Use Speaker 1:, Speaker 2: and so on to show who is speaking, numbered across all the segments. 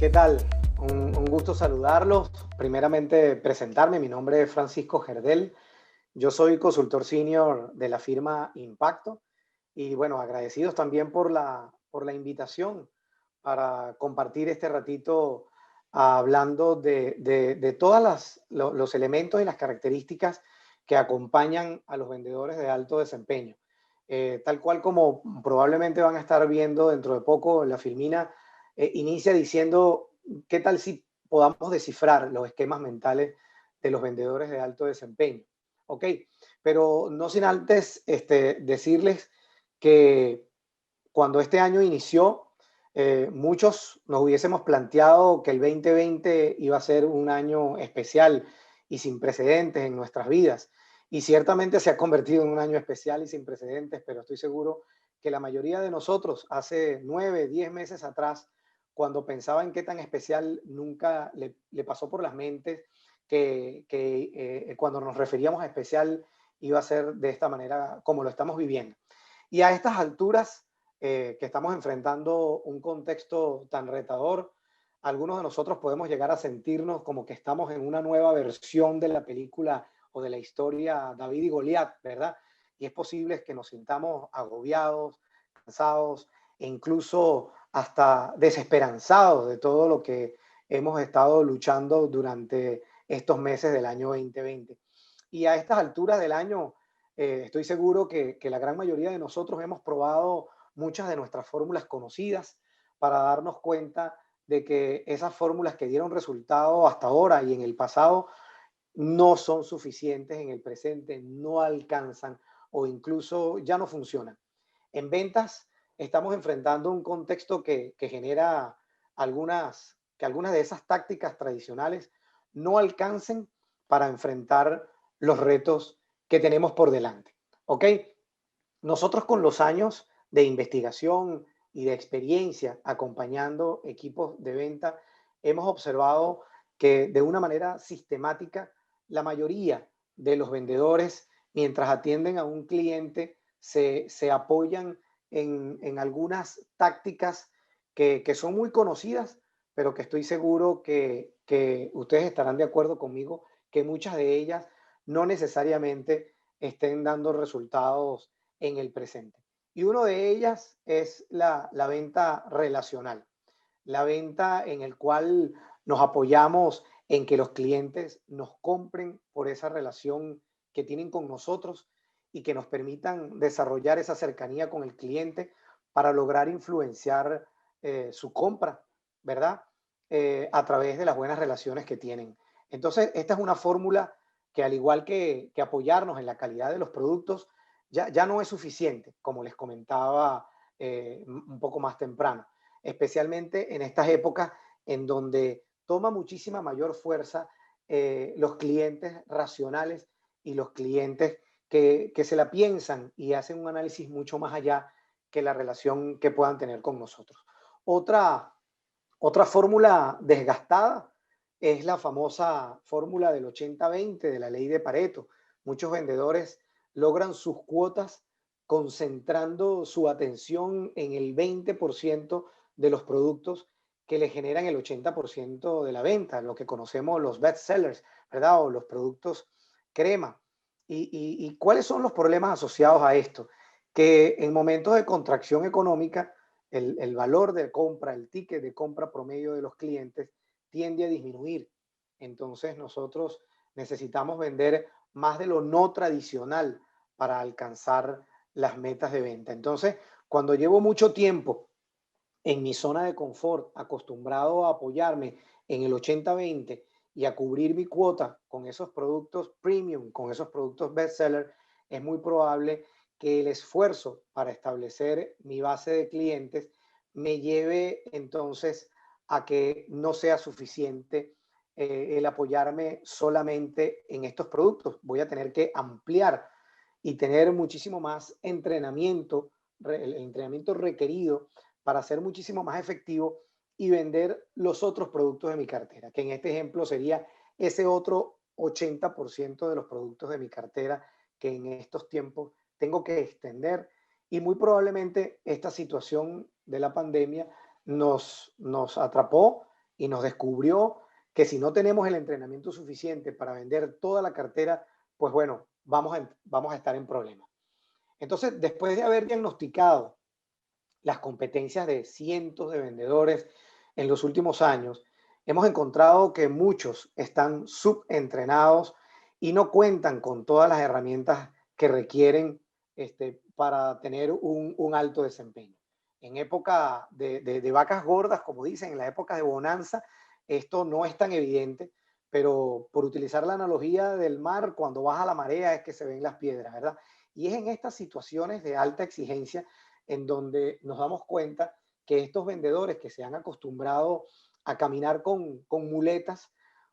Speaker 1: ¿Qué tal? Un gusto saludarlos. Primeramente, presentarme. Mi nombre es Francisco Gerdel. Yo soy consultor senior de la firma Impacto. Y bueno, agradecidos también por la invitación para compartir este ratito hablando de todos los elementos y las características que acompañan a los vendedores de alto desempeño. Tal cual como probablemente van a estar viendo dentro de poco, la Filmina inicia diciendo, ¿qué tal si podamos descifrar los esquemas mentales de los vendedores de alto desempeño? ¿Ok? Pero no sin antes decirles que cuando este año inició, muchos nos hubiésemos planteado que el 2020 iba a ser un año especial y sin precedentes en nuestras vidas. Y ciertamente se ha convertido en un año especial y sin precedentes, pero estoy seguro que la mayoría de nosotros hace 9, 10 meses atrás, cuando pensaba en qué tan especial, nunca le pasó por las mentes que cuando nos referíamos a especial iba a ser de esta manera como lo estamos viviendo. Y a estas alturas que estamos enfrentando un contexto tan retador, algunos de nosotros podemos llegar a sentirnos como que estamos en una nueva versión de la película o de la historia David y Goliat, ¿verdad? Y es posible que nos sintamos agobiados, cansados e incluso hasta desesperanzados de todo lo que hemos estado luchando durante estos meses del año 2020. Y a estas alturas del año, estoy seguro que la gran mayoría de nosotros hemos probado muchas de nuestras fórmulas conocidas para darnos cuenta de que esas fórmulas que dieron resultado hasta ahora y en el pasado no son suficientes en el presente, no alcanzan o incluso ya no funcionan. En ventas estamos enfrentando un contexto que genera algunas de esas tácticas tradicionales no alcancen para enfrentar los retos que tenemos por delante. ¿Ok? Nosotros con los años de investigación y de experiencia acompañando equipos de venta, hemos observado que de una manera sistemática la mayoría de los vendedores, mientras atienden a un cliente, se apoyan en algunas tácticas que son muy conocidas, pero que estoy seguro que ustedes estarán de acuerdo conmigo, que muchas de ellas no necesariamente estén dando resultados en el presente. Y una de ellas es la venta relacional, la venta en el cual nos apoyamos en que los clientes nos compren por esa relación que tienen con nosotros y que nos permitan desarrollar esa cercanía con el cliente para lograr influenciar su compra, ¿verdad? A través de las buenas relaciones que tienen. Entonces, esta es una fórmula que al igual que apoyarnos en la calidad de los productos, ya no es suficiente, como les comentaba un poco más temprano, especialmente en estas épocas en donde toma muchísima mayor fuerza los clientes racionales y los clientes que se la piensan y hacen un análisis mucho más allá que la relación que puedan tener con nosotros. Otra, otra fórmula desgastada es la famosa fórmula del 80-20 de la ley de Pareto. Muchos vendedores logran sus cuotas concentrando su atención en el 20% de los productos que le generan el 80% de la venta, lo que conocemos los best sellers, ¿verdad? O los productos crema. ¿Y cuáles son los problemas asociados a esto? Que en momentos de contracción económica, el valor de compra, el ticket de compra promedio de los clientes tiende a disminuir. Entonces nosotros necesitamos vender más de lo no tradicional para alcanzar las metas de venta. Entonces, cuando llevo mucho tiempo en mi zona de confort, acostumbrado a apoyarme en el 80-20 y a cubrir mi cuota con esos productos premium, con esos productos bestseller, es muy probable que el esfuerzo para establecer mi base de clientes me lleve entonces a que no sea suficiente el apoyarme solamente en estos productos. Voy a tener que ampliar y tener muchísimo más entrenamiento, el entrenamiento requerido para ser muchísimo más efectivo y vender los otros productos de mi cartera, que en este ejemplo sería ese otro 80% de los productos de mi cartera que en estos tiempos tengo que extender. Y muy probablemente esta situación de la pandemia nos atrapó y nos descubrió que si no tenemos el entrenamiento suficiente para vender toda la cartera, pues bueno, vamos a estar en problemas. Entonces, después de haber diagnosticado las competencias de cientos de vendedores en los últimos años, hemos encontrado que muchos están subentrenados y no cuentan con todas las herramientas que requieren para tener un alto desempeño. En época de vacas gordas, como dicen, en la época de bonanza, esto no es tan evidente, pero por utilizar la analogía del mar, cuando baja la marea es que se ven las piedras, ¿verdad? Y es en estas situaciones de alta exigencia en donde nos damos cuenta que estos vendedores que se han acostumbrado a caminar con muletas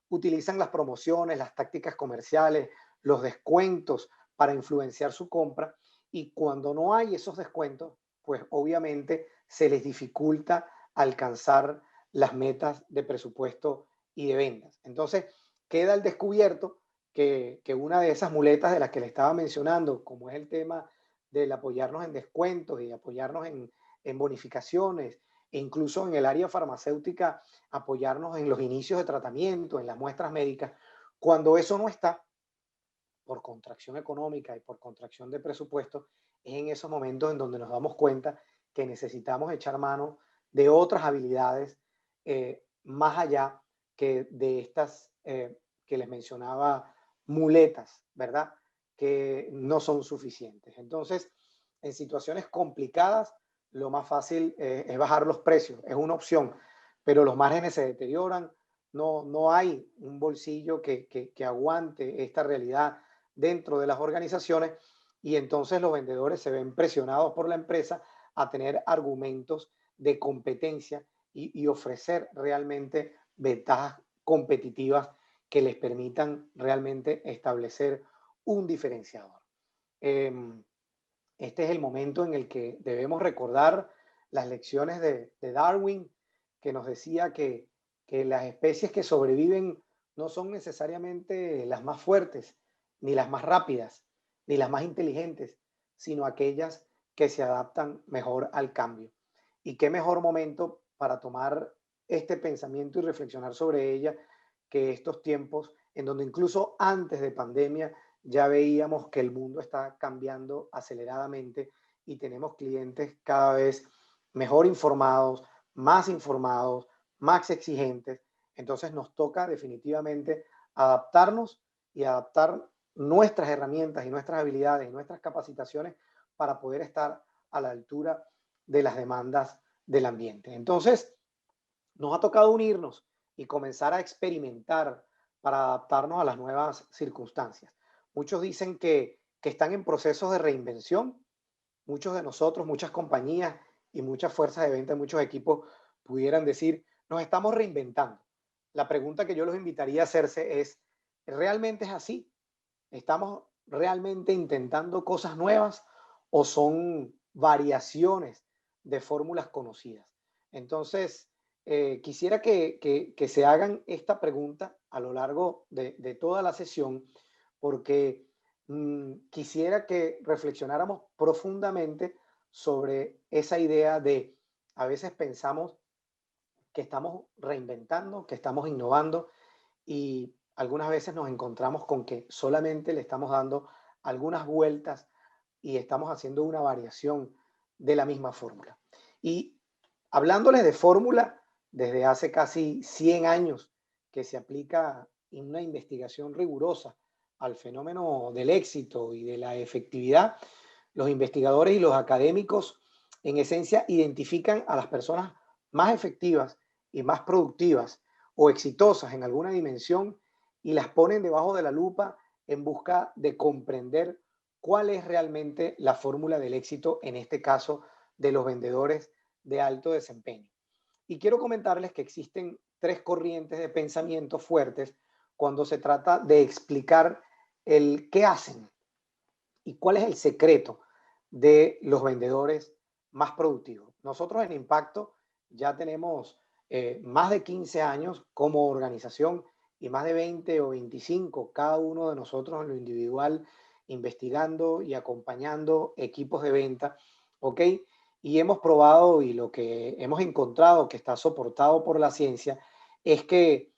Speaker 1: utilizan las promociones, las tácticas comerciales, los descuentos para influenciar su compra, y cuando no hay esos descuentos, pues obviamente se les dificulta alcanzar las metas de presupuesto y de ventas. Entonces, queda al descubierto que una de esas muletas de las que le estaba mencionando, como es el tema del apoyarnos en descuentos y apoyarnos en bonificaciones, e incluso en el área farmacéutica, apoyarnos en los inicios de tratamiento, en las muestras médicas, cuando eso no está, por contracción económica y por contracción de presupuesto, es en esos momentos en donde nos damos cuenta que necesitamos echar mano de otras habilidades más allá que de estas que les mencionaba, muletas, ¿verdad? Que no son suficientes. Entonces, en situaciones complicadas, lo más fácil es bajar los precios, es una opción, pero los márgenes se deterioran, no hay un bolsillo que aguante esta realidad dentro de las organizaciones, y entonces los vendedores se ven presionados por la empresa a tener argumentos de competencia y ofrecer realmente ventajas competitivas que les permitan realmente establecer un diferenciador. Este es el momento en el que debemos recordar las lecciones de Darwin, que nos decía que las especies que sobreviven no son necesariamente las más fuertes, ni las más rápidas, ni las más inteligentes, sino aquellas que se adaptan mejor al cambio. Y qué mejor momento para tomar este pensamiento y reflexionar sobre ella que estos tiempos en donde incluso antes de pandemia ya veíamos que el mundo está cambiando aceleradamente y tenemos clientes cada vez mejor informados, más exigentes. Entonces nos toca definitivamente adaptarnos y adaptar nuestras herramientas y nuestras habilidades y nuestras capacitaciones para poder estar a la altura de las demandas del ambiente. Entonces, nos ha tocado unirnos y comenzar a experimentar para adaptarnos a las nuevas circunstancias. Muchos dicen que están en procesos de reinvención. Muchos de nosotros, muchas compañías y muchas fuerzas de venta, muchos equipos pudieran decir, nos estamos reinventando. La pregunta que yo los invitaría a hacerse es, ¿realmente es así? ¿Estamos realmente intentando cosas nuevas o son variaciones de fórmulas conocidas? Entonces, quisiera que se hagan esta pregunta a lo largo de toda la sesión, porque quisiera que reflexionáramos profundamente sobre esa idea de, a veces pensamos que estamos reinventando, que estamos innovando, y algunas veces nos encontramos con que solamente le estamos dando algunas vueltas y estamos haciendo una variación de la misma fórmula. Y hablándoles de fórmula, desde hace casi 100 años que se aplica una investigación rigurosa al fenómeno del éxito y de la efectividad, los investigadores y los académicos en esencia identifican a las personas más efectivas y más productivas o exitosas en alguna dimensión y las ponen debajo de la lupa en busca de comprender cuál es realmente la fórmula del éxito, en este caso de los vendedores de alto desempeño. Y quiero comentarles que existen tres corrientes de pensamiento fuertes cuando se trata de explicar el qué hacen y cuál es el secreto de los vendedores más productivos. Nosotros en Impacto ya tenemos más de 15 años como organización y más de 20 o 25 cada uno de nosotros en lo individual, investigando y acompañando equipos de venta, ¿ok? Y hemos probado, y lo que hemos encontrado que está soportado por la ciencia es que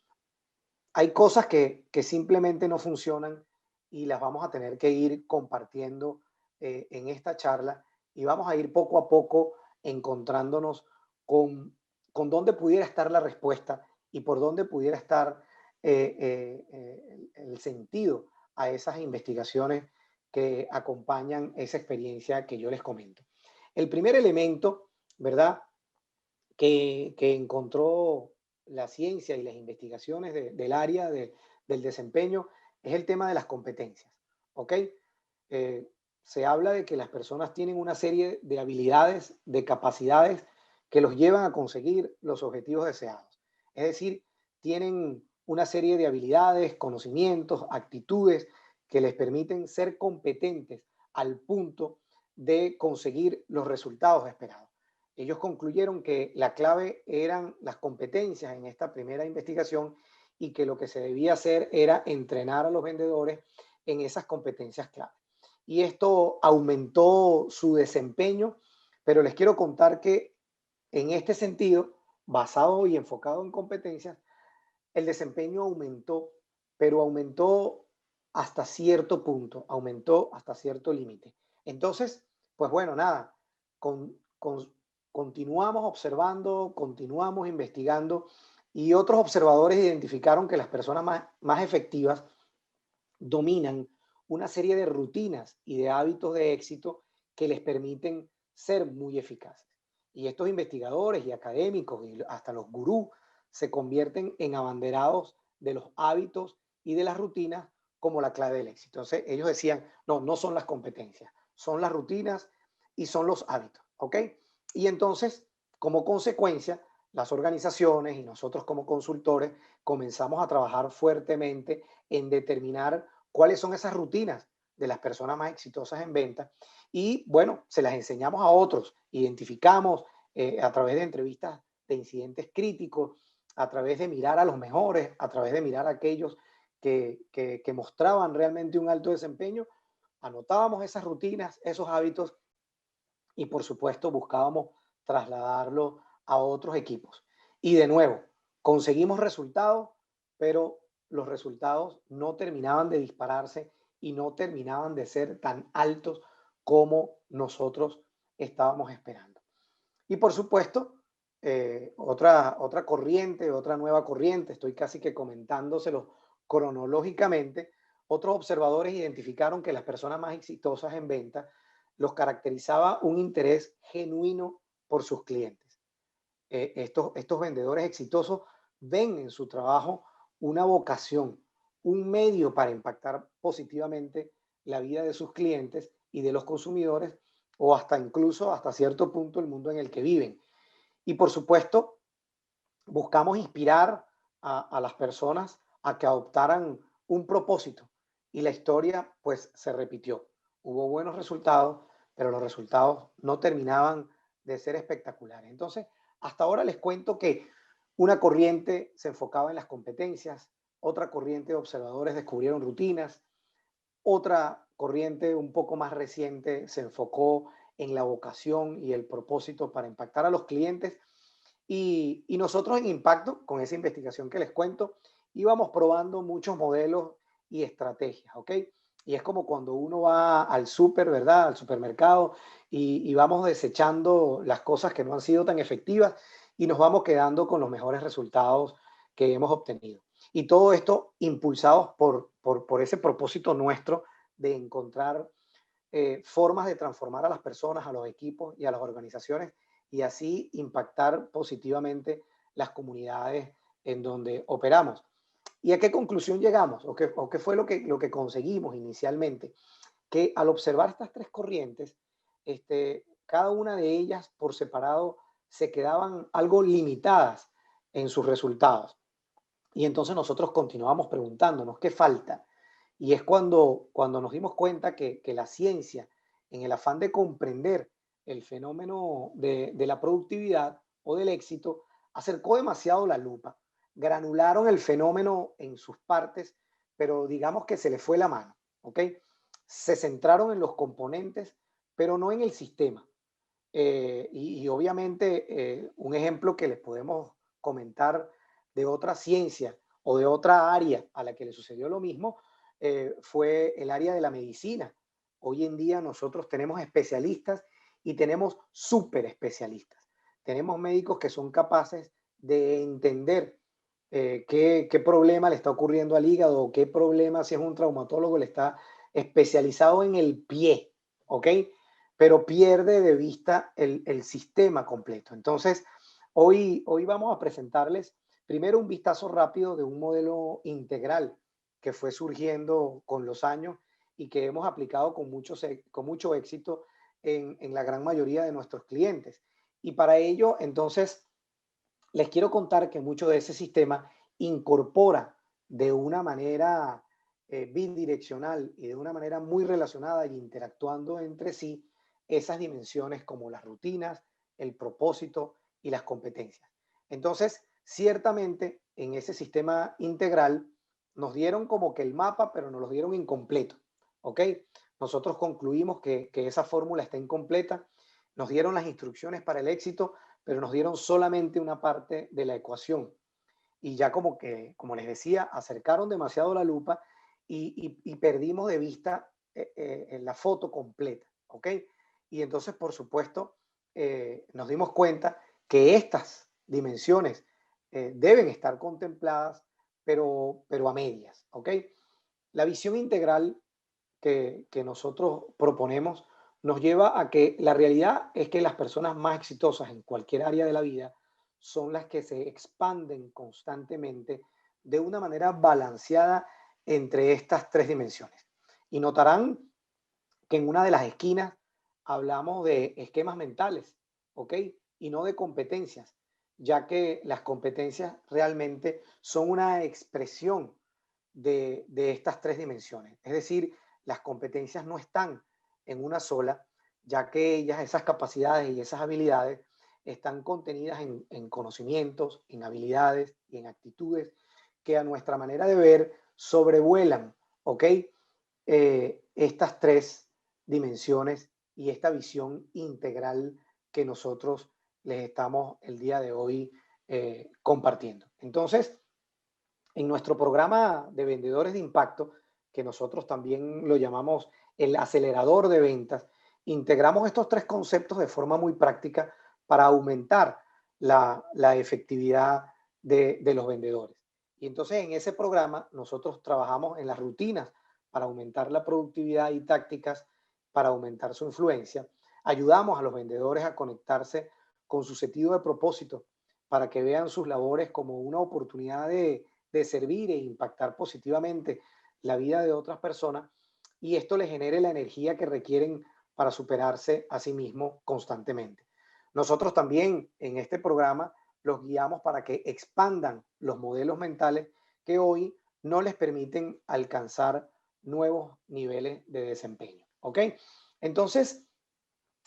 Speaker 1: hay cosas que simplemente no funcionan y las vamos a tener que ir compartiendo en esta charla y vamos a ir poco a poco encontrándonos con, con dónde pudiera estar la respuesta y por dónde pudiera estar el sentido a esas investigaciones que acompañan esa experiencia que yo les comento. El primer elemento, ¿verdad?, que encontró la ciencia y las investigaciones del área del desempeño es el tema de las competencias. ¿Ok? Eh, Se habla de que las personas tienen una serie de habilidades, de capacidades que los llevan a conseguir los objetivos deseados. Es decir, tienen una serie de habilidades, conocimientos, actitudes que les permiten ser competentes al punto de conseguir los resultados esperados. Ellos concluyeron que la clave eran las competencias en esta primera investigación y que lo que se debía hacer era entrenar a los vendedores en esas competencias clave. Y esto aumentó su desempeño, pero les quiero contar que en este sentido, basado y enfocado en competencias, el desempeño aumentó, pero aumentó hasta cierto punto, aumentó hasta cierto límite. Entonces, pues bueno, nada, continuamos observando, continuamos investigando y otros observadores identificaron que las personas más efectivas dominan una serie de rutinas y de hábitos de éxito que les permiten ser muy eficaces. Y estos investigadores y académicos y hasta los gurús se convierten en abanderados de los hábitos y de las rutinas como la clave del éxito. Entonces ellos decían, no, no son las competencias, son las rutinas y son los hábitos. ¿Ok? Y entonces, como consecuencia, las organizaciones y nosotros como consultores comenzamos a trabajar fuertemente en determinar cuáles son esas rutinas de las personas más exitosas en venta y bueno, se las enseñamos a otros, identificamos a través de entrevistas de incidentes críticos, a través de mirar a los mejores, a través de mirar a aquellos que mostraban realmente un alto desempeño, anotábamos esas rutinas, esos hábitos y por supuesto buscábamos trasladarlo a otros equipos. Y de nuevo, conseguimos resultados, pero los resultados no terminaban de dispararse y no terminaban de ser tan altos como nosotros estábamos esperando. Y por supuesto, otra corriente, otra nueva corriente, estoy casi que comentándoselo cronológicamente, otros observadores identificaron que las personas más exitosas en venta los caracterizaba un interés genuino por sus clientes. Estos vendedores exitosos ven en su trabajo una vocación, un medio para impactar positivamente la vida de sus clientes y de los consumidores o hasta incluso hasta cierto punto el mundo en el que viven. Y por supuesto, buscamos inspirar a las personas a que adoptaran un propósito y la historia pues se repitió. Hubo buenos resultados, pero los resultados no terminaban de ser espectaculares. Entonces, hasta ahora les cuento que una corriente se enfocaba en las competencias, otra corriente de observadores descubrieron rutinas, otra corriente un poco más reciente se enfocó en la vocación y el propósito para impactar a los clientes y nosotros en Impacto, con esa investigación que les cuento, íbamos probando muchos modelos y estrategias, ¿ok? Y es como cuando uno va al súper, ¿verdad? Al supermercado y vamos desechando las cosas que no han sido tan efectivas y nos vamos quedando con los mejores resultados que hemos obtenido. Y todo esto impulsados por ese propósito nuestro de encontrar formas de transformar a las personas, a los equipos y a las organizaciones y así impactar positivamente las comunidades en donde operamos. ¿Y a qué conclusión llegamos? ¿O qué fue lo que conseguimos inicialmente? Que al observar estas tres corrientes, cada una de ellas por separado se quedaban algo limitadas en sus resultados. Y entonces nosotros continuamos preguntándonos, ¿qué falta? Y es cuando nos dimos cuenta que la ciencia, en el afán de comprender el fenómeno de la productividad o del éxito, acercó demasiado la lupa. Granularon el fenómeno en sus partes, pero digamos que se le fue la mano, ¿ok? Se centraron en los componentes, pero no en el sistema. Y obviamente un ejemplo que les podemos comentar de otra ciencia o de otra área a la que le sucedió lo mismo, fue el área de la medicina. Hoy en día nosotros tenemos especialistas y tenemos súper especialistas. Tenemos médicos que son capaces de entender qué problema le está ocurriendo al hígado o qué problema, si es un traumatólogo, le está especializado en el pie, ¿ok? Pero pierde de vista el sistema completo. Entonces, hoy vamos a presentarles primero un vistazo rápido de un modelo integral que fue surgiendo con los años y que hemos aplicado con mucho éxito en la gran mayoría de nuestros clientes. Y para ello, entonces, les quiero contar que mucho de ese sistema incorpora de una manera bidireccional y de una manera muy relacionada y interactuando entre sí esas dimensiones como las rutinas, el propósito y las competencias. Entonces, ciertamente en ese sistema integral nos dieron como que el mapa, pero nos lo dieron incompleto. ¿Ok? Nosotros concluimos que esa fórmula está incompleta, nos dieron las instrucciones para el éxito, pero nos dieron solamente una parte de la ecuación. Y ya como que, como les decía, acercaron demasiado la lupa y perdimos de vista la foto completa, ¿ok? Y entonces, por supuesto, nos dimos cuenta que estas dimensiones deben estar contempladas, pero a medias, ¿ok? La visión integral que nosotros proponemos nos lleva a que la realidad es que las personas más exitosas en cualquier área de la vida son las que se expanden constantemente de una manera balanceada entre estas tres dimensiones. Y notarán que en una de las esquinas hablamos de esquemas mentales, ¿ok? Y no de competencias, ya que las competencias realmente son una expresión de estas tres dimensiones. Es decir, las competencias no están en una sola, ya que ellas, esas capacidades y esas habilidades, están contenidas en conocimientos, en habilidades y en actitudes que a nuestra manera de ver sobrevuelan, ¿ok? Estas tres dimensiones y esta visión integral que nosotros les estamos el día de hoy compartiendo. Entonces, en nuestro programa de vendedores de impacto, que nosotros también lo llamamos el acelerador de ventas, integramos estos tres conceptos de forma muy práctica para aumentar la efectividad de los vendedores. Y entonces en ese programa nosotros trabajamos en las rutinas para aumentar la productividad y tácticas para aumentar su influencia. Ayudamos a los vendedores a conectarse con su sentido de propósito para que vean sus labores como una oportunidad de servir e impactar positivamente la vida de otras personas y esto les genere la energía que requieren para superarse a sí mismos constantemente. Nosotros también en este programa los guiamos para que expandan los modelos mentales que hoy no les permiten alcanzar nuevos niveles de desempeño. ¿Ok? Entonces,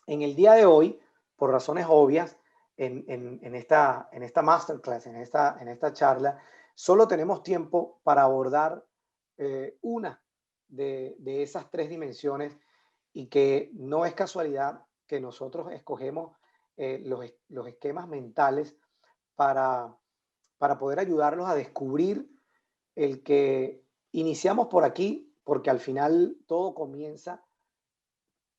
Speaker 1: en el día de hoy, por razones obvias, en esta masterclass, en esta charla, solo tenemos tiempo para abordar una de esas tres dimensiones y que no es casualidad que nosotros escogemos los esquemas mentales para, para poder ayudarlos a descubrir el que iniciamos por aquí, porque al final todo comienza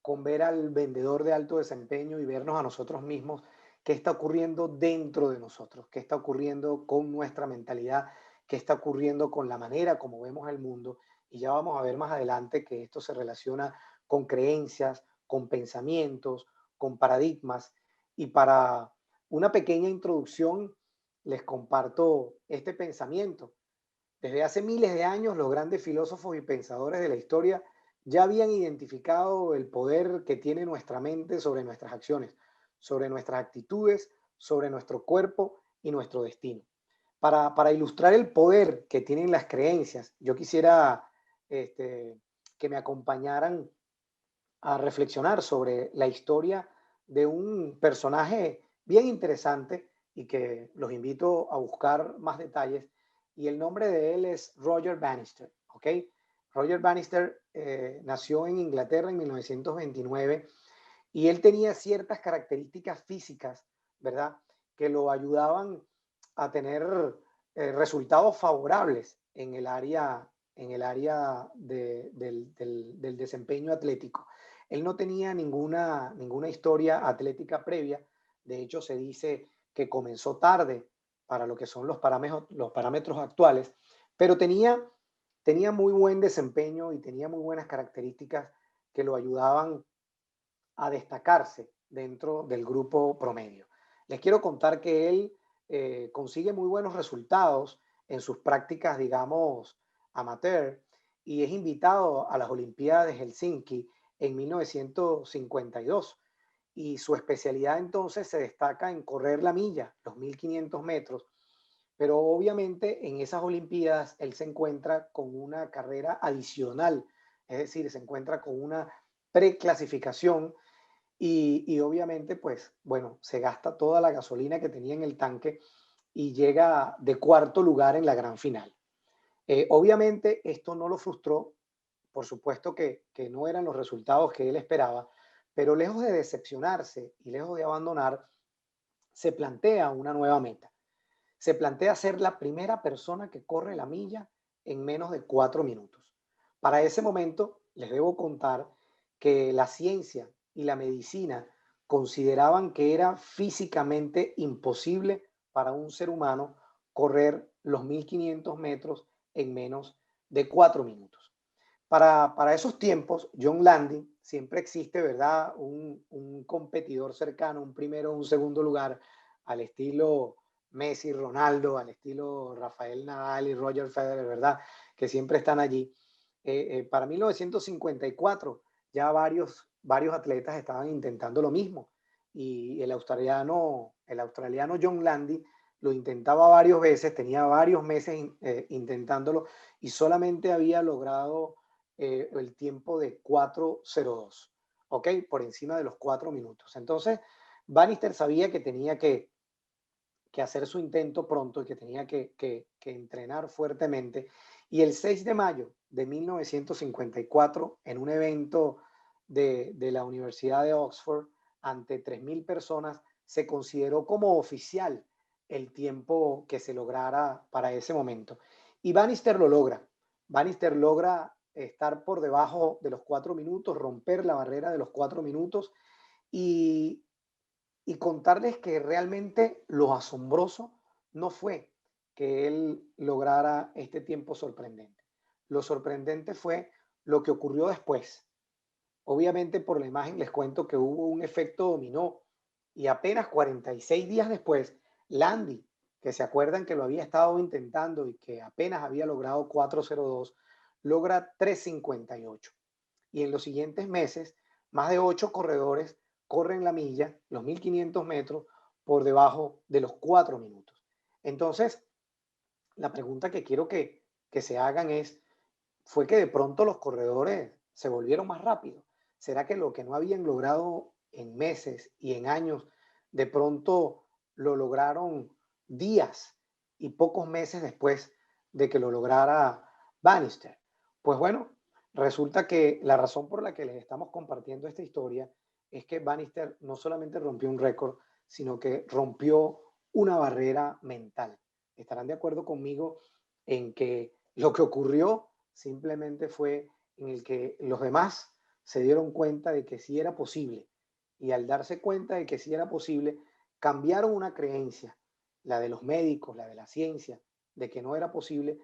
Speaker 1: con ver al vendedor de alto desempeño y vernos a nosotros mismos qué está ocurriendo dentro de nosotros, qué está ocurriendo con nuestra mentalidad, qué está ocurriendo con la manera como vemos el mundo. Y ya vamos a ver más adelante que esto se relaciona con creencias, con pensamientos, con paradigmas. Y para una pequeña introducción, les comparto este pensamiento. Desde hace miles de años, los grandes filósofos y pensadores de la historia ya habían identificado el poder que tiene nuestra mente sobre nuestras acciones, sobre nuestras actitudes, sobre nuestro cuerpo y nuestro destino. Para ilustrar el poder que tienen las creencias, yo quisiera que me acompañaran a reflexionar sobre la historia de un personaje bien interesante y que los invito a buscar más detalles. Y el nombre de él es Roger Bannister, ¿ok? Roger Bannister nació en Inglaterra en 1929 y él tenía ciertas características físicas, ¿verdad? Que lo ayudaban a tener resultados favorables en el área del desempeño atlético. Él no tenía ninguna historia atlética previa. De hecho, se dice que comenzó tarde para lo que son los parámetros actuales, pero tenía muy buen desempeño y tenía muy buenas características que lo ayudaban a destacarse dentro del grupo promedio. Les quiero contar que él consigue muy buenos resultados en sus prácticas, digamos, amateur, y es invitado a las Olimpiadas de Helsinki en 1952. Y su especialidad entonces se destaca en correr la milla, los 1500 metros, pero obviamente en esas Olimpiadas él se encuentra con una carrera adicional, es decir, se encuentra con una preclasificación y obviamente, pues, bueno, se gasta toda la gasolina que tenía en el tanque y llega de cuarto lugar en la gran final. Obviamente esto no lo frustró, por supuesto que no eran los resultados que él esperaba, pero lejos de decepcionarse y lejos de abandonar, se plantea una nueva meta. Se plantea ser la primera persona que corre la milla en menos de 4 minutos. Para ese momento, les debo contar que la ciencia y la medicina consideraban que era físicamente imposible para un ser humano correr los 1500 metros en menos de 4 minutos. Para esos tiempos, John Landy, siempre existe, ¿verdad? Un competidor cercano, un primero o un segundo lugar, al estilo Messi, Ronaldo, al estilo Rafael Nadal y Roger Federer, ¿verdad? Que siempre están allí. Para 1954 ya varios atletas estaban intentando lo mismo y el australiano John Landy lo intentaba varias veces, tenía varios meses intentándolo y solamente había logrado el tiempo de 4:02, ¿ok? Por encima de los 4 minutos. Entonces, Bannister sabía que tenía que hacer su intento pronto y que tenía que entrenar fuertemente. Y el 6 de mayo de 1954, en un evento de la Universidad de Oxford, ante 3000 personas, se consideró como oficial el tiempo que se lograra para ese momento. Y Bannister lo logra. Bannister logra estar por debajo de los 4 minutos, romper la barrera de los 4 minutos y, y contarles que realmente lo asombroso no fue que él lograra este tiempo sorprendente. Lo sorprendente fue lo que ocurrió después. Obviamente por la imagen les cuento que hubo un efecto dominó y apenas 46 días después, Landy, que se acuerdan que lo había estado intentando y que apenas había logrado 4:02, logra 3:58. Y en los siguientes meses, más de 8 corredores corren la milla, los 1500 metros, por debajo de los 4 minutos. Entonces, la pregunta que quiero que se hagan es, ¿fue que de pronto los corredores se volvieron más rápidos? ¿Será que lo que no habían logrado en meses y en años, de pronto lo lograron días y pocos meses después de que lo lograra Bannister? Pues bueno, resulta que la razón por la que les estamos compartiendo esta historia es que Bannister no solamente rompió un récord, sino que rompió una barrera mental. Estarán de acuerdo conmigo en que lo que ocurrió simplemente fue en el que los demás se dieron cuenta de que sí era posible y al darse cuenta de que sí era posible, cambiaron una creencia, la de los médicos, la de la ciencia, de que no era posible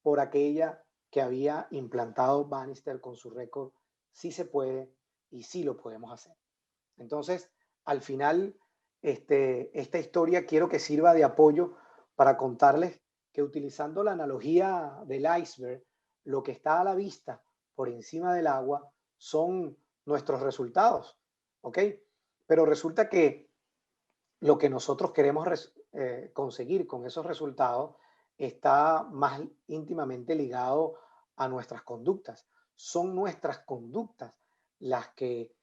Speaker 1: por aquella que había implantado Bannister con su récord, sí se puede y sí lo podemos hacer. Entonces, al final, esta historia quiero que sirva de apoyo para contarles que utilizando la analogía del iceberg, lo que está a la vista por encima del agua son nuestros resultados, ¿ok? Pero resulta que lo que nosotros queremos conseguir con esos resultados está más íntimamente ligado a nuestras conductas. Son nuestras conductas las que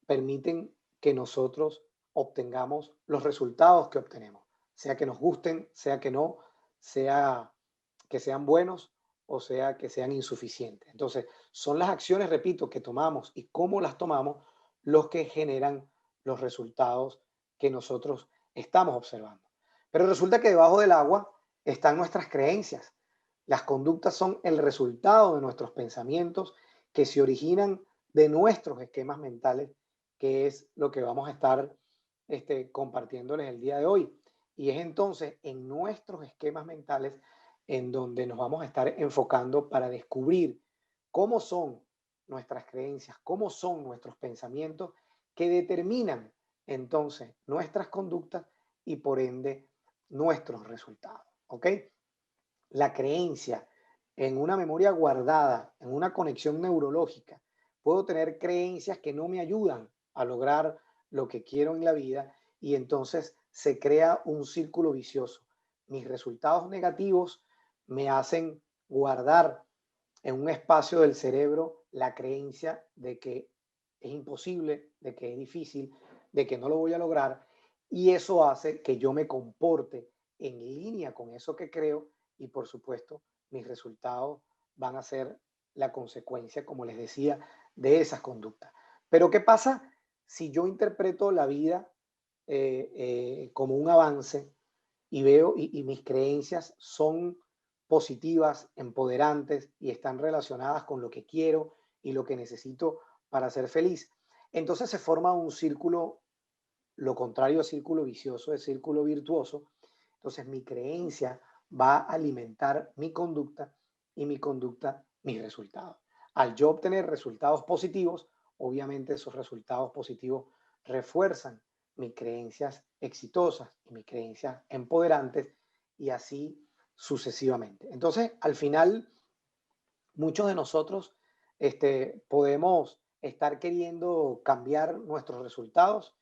Speaker 1: permiten que nosotros obtengamos los resultados que obtenemos, sea que nos gusten, sea que no, sea que sean buenos o sea que sean insuficientes. Entonces, son las acciones, repito, que tomamos y cómo las tomamos los que generan los resultados que nosotros estamos observando. Pero resulta que debajo del agua están nuestras creencias. Las conductas son el resultado de nuestros pensamientos que se originan de nuestros esquemas mentales, que es lo que vamos a estar compartiéndoles el día de hoy. Y es entonces en nuestros esquemas mentales en donde nos vamos a estar enfocando para descubrir cómo son nuestras creencias, cómo son nuestros pensamientos que determinan entonces nuestras conductas y por ende nuestros resultados. ¿Ok? La creencia en una memoria guardada, en una conexión neurológica. Puedo tener creencias que no me ayudan a lograr lo que quiero en la vida y entonces se crea un círculo vicioso. Mis resultados negativos me hacen guardar en un espacio del cerebro la creencia de que es imposible, de que es difícil, de que no lo voy a lograr y eso hace que yo me comporte en línea con eso que creo y por supuesto mis resultados van a ser la consecuencia, como les decía, de esas conductas. Pero ¿qué pasa si yo interpreto la vida como un avance y veo y mis creencias son positivas, empoderantes y están relacionadas con lo que quiero y lo que necesito para ser feliz? Entonces se forma un círculo, lo contrario al círculo vicioso, es círculo virtuoso. Entonces mi creencia va a alimentar mi conducta y mi conducta mis resultados. Al yo obtener resultados positivos, obviamente esos resultados positivos refuerzan mis creencias exitosas y mis creencias empoderantes y así sucesivamente. Entonces, al final, muchos de nosotros podemos estar queriendo cambiar nuestros resultados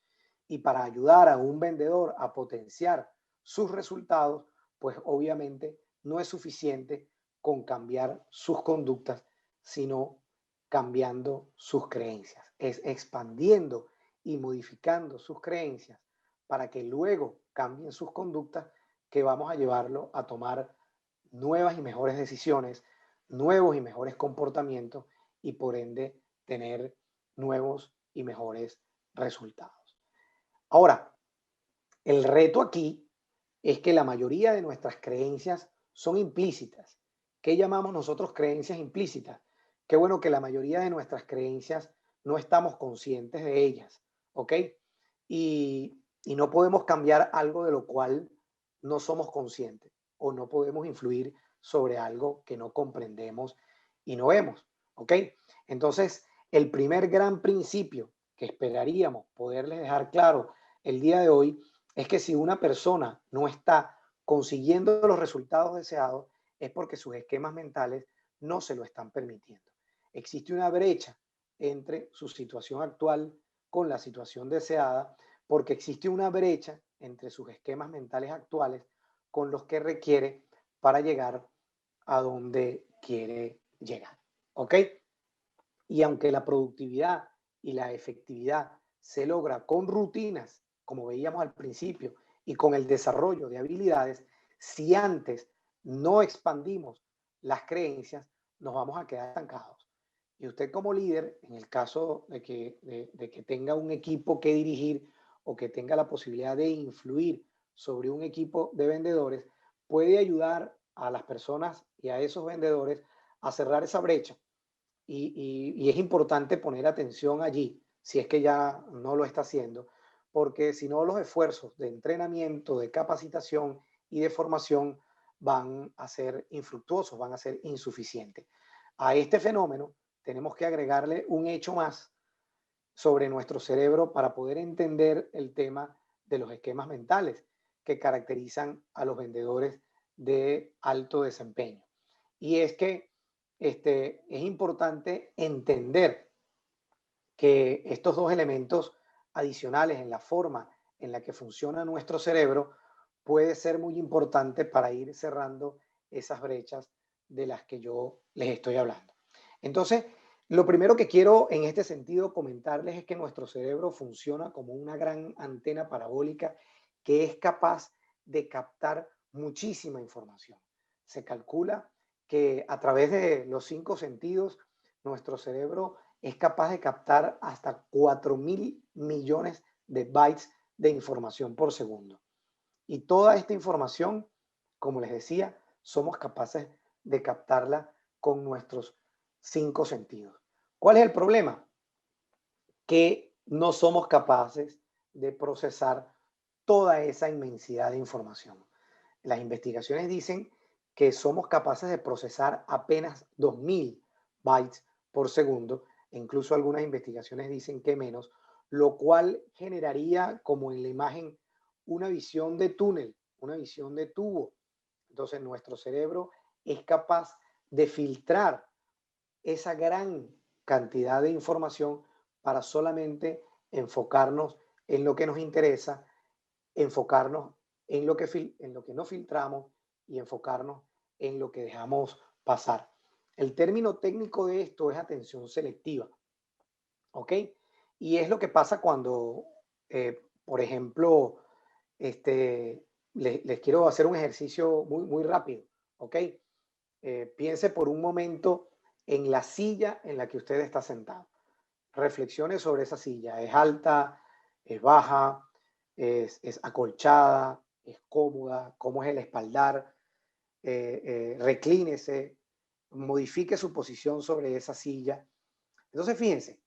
Speaker 1: y para ayudar a un vendedor a potenciar sus resultados, pues obviamente no es suficiente con cambiar sus conductas, sino cambiando sus creencias. Es expandiendo y modificando sus creencias para que luego cambien sus conductas que vamos a llevarlo a tomar nuevas y mejores decisiones, nuevos y mejores comportamientos y por ende tener nuevos y mejores resultados. Ahora, el reto aquí es que la mayoría de nuestras creencias son implícitas. ¿Qué llamamos nosotros creencias implícitas? Qué bueno que la mayoría de nuestras creencias no estamos conscientes de ellas, ¿ok? Y no podemos cambiar algo de lo cual no somos conscientes o no podemos influir sobre algo que no comprendemos y no vemos, ¿ok? Entonces, el primer gran principio que esperaríamos poderles dejar claro el día de hoy es que si una persona no está consiguiendo los resultados deseados es porque sus esquemas mentales no se lo están permitiendo. Existe una brecha entre su situación actual con la situación deseada porque existe una brecha entre sus esquemas mentales actuales con los que requiere para llegar a donde quiere llegar. ¿Ok? Y aunque la productividad y la efectividad se logra con rutinas, como veíamos al principio, y con el desarrollo de habilidades, si antes no expandimos las creencias, nos vamos a quedar estancados. Y usted como líder, en el caso de que tenga un equipo que dirigir o que tenga la posibilidad de influir sobre un equipo de vendedores, puede ayudar a las personas y a esos vendedores a cerrar esa brecha y es importante poner atención allí, si es que ya no lo está haciendo, porque si no los esfuerzos de entrenamiento, de capacitación y de formación van a ser infructuosos, van a ser insuficientes. A este fenómeno tenemos que agregarle un hecho más sobre nuestro cerebro para poder entender el tema de los esquemas mentales que caracterizan a los vendedores de alto desempeño. Y es que es importante entender que estos dos elementos adicionales en la forma en la que funciona nuestro cerebro puede ser muy importante para ir cerrando esas brechas de las que yo les estoy hablando. Entonces, lo primero que quiero en este sentido comentarles es que nuestro cerebro funciona como una gran antena parabólica que es capaz de captar muchísima información. Se calcula que a través de los 5 sentidos, nuestro cerebro es capaz de captar hasta 4.000 millones de bytes de información por segundo. Y toda esta información, como les decía, somos capaces de captarla con nuestros 5 sentidos. ¿Cuál es el problema? Que no somos capaces de procesar toda esa inmensidad de información. Las investigaciones dicen que somos capaces de procesar apenas 2000 bytes por segundo, e incluso algunas investigaciones dicen que menos, lo cual generaría, como en la imagen, una visión de túnel, una visión de tubo. Entonces nuestro cerebro es capaz de filtrar esa gran cantidad de información para solamente enfocarnos en lo que nos interesa, enfocarnos en lo que no filtramos y enfocarnos en lo que dejamos pasar. El término técnico de esto es atención selectiva, ¿ok? Y es lo que pasa cuando, por ejemplo, les quiero hacer un ejercicio muy rápido, ¿ok? Piense por un momento en la silla en la que usted está sentado. Reflexione sobre esa silla. ¿Es alta? ¿Es baja? ¿Es acolchada? ¿Es cómoda? ¿Cómo es el espaldar? Reclínese, modifique su posición sobre esa silla. Entonces, fíjense,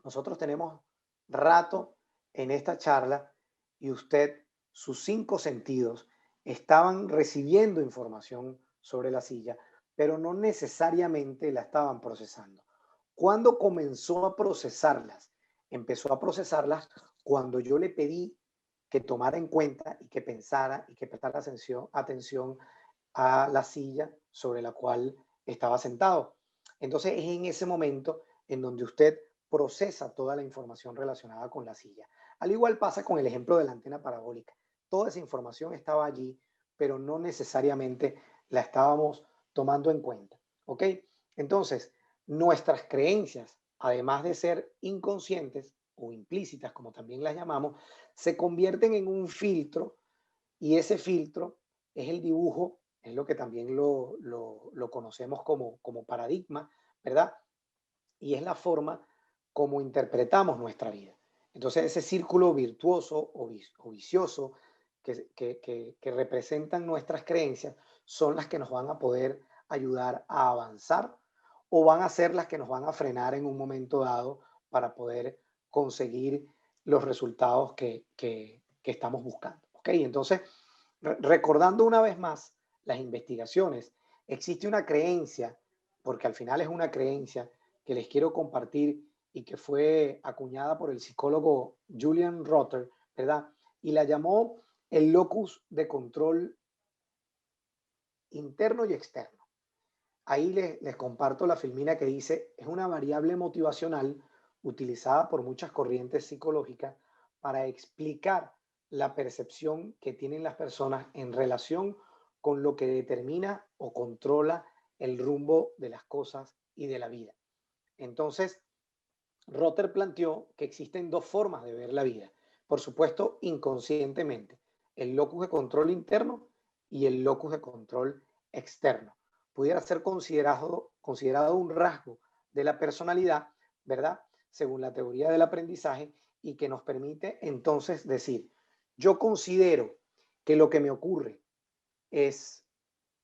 Speaker 1: nosotros tenemos rato en esta charla y usted, sus 5 sentidos, estaban recibiendo información sobre la silla, pero no necesariamente la estaban procesando. ¿Cuándo comenzó a procesarlas? Empezó a procesarlas cuando yo le pedí que tomara en cuenta y que pensara y que prestara atención a la silla sobre la cual estaba sentado. Entonces es en ese momento en donde usted procesa toda la información relacionada con la silla. Al igual pasa con el ejemplo de la antena parabólica. Toda esa información estaba allí, pero no necesariamente la estábamos tomando en cuenta. ¿Ok? Entonces, nuestras creencias, además de ser inconscientes o implícitas, como también las llamamos, se convierten en un filtro y ese filtro es el dibujo, es lo que también lo conocemos como paradigma, ¿verdad? Y es la forma como interpretamos nuestra vida. Entonces, ese círculo virtuoso o vicioso que representan nuestras creencias son las que nos van a poder ayudar a avanzar o van a ser las que nos van a frenar en un momento dado para poder conseguir los resultados que estamos buscando. ¿Ok? Entonces, recordando una vez más las investigaciones, existe una creencia, porque al final es una creencia que les quiero compartir y que fue acuñada por el psicólogo Julian Rotter, ¿verdad? Y la llamó el locus de control interno y externo. Ahí les comparto la filmina que dice, es una variable motivacional utilizada por muchas corrientes psicológicas para explicar la percepción que tienen las personas en relación con lo que determina o controla el rumbo de las cosas y de la vida. Entonces, Rotter planteó que existen dos formas de ver la vida. Por supuesto, inconscientemente, el locus de control interno y el locus de control externo. Pudiera ser considerado un rasgo de la personalidad, ¿verdad? Según la teoría del aprendizaje y que nos permite entonces decir, yo considero que lo que me ocurre es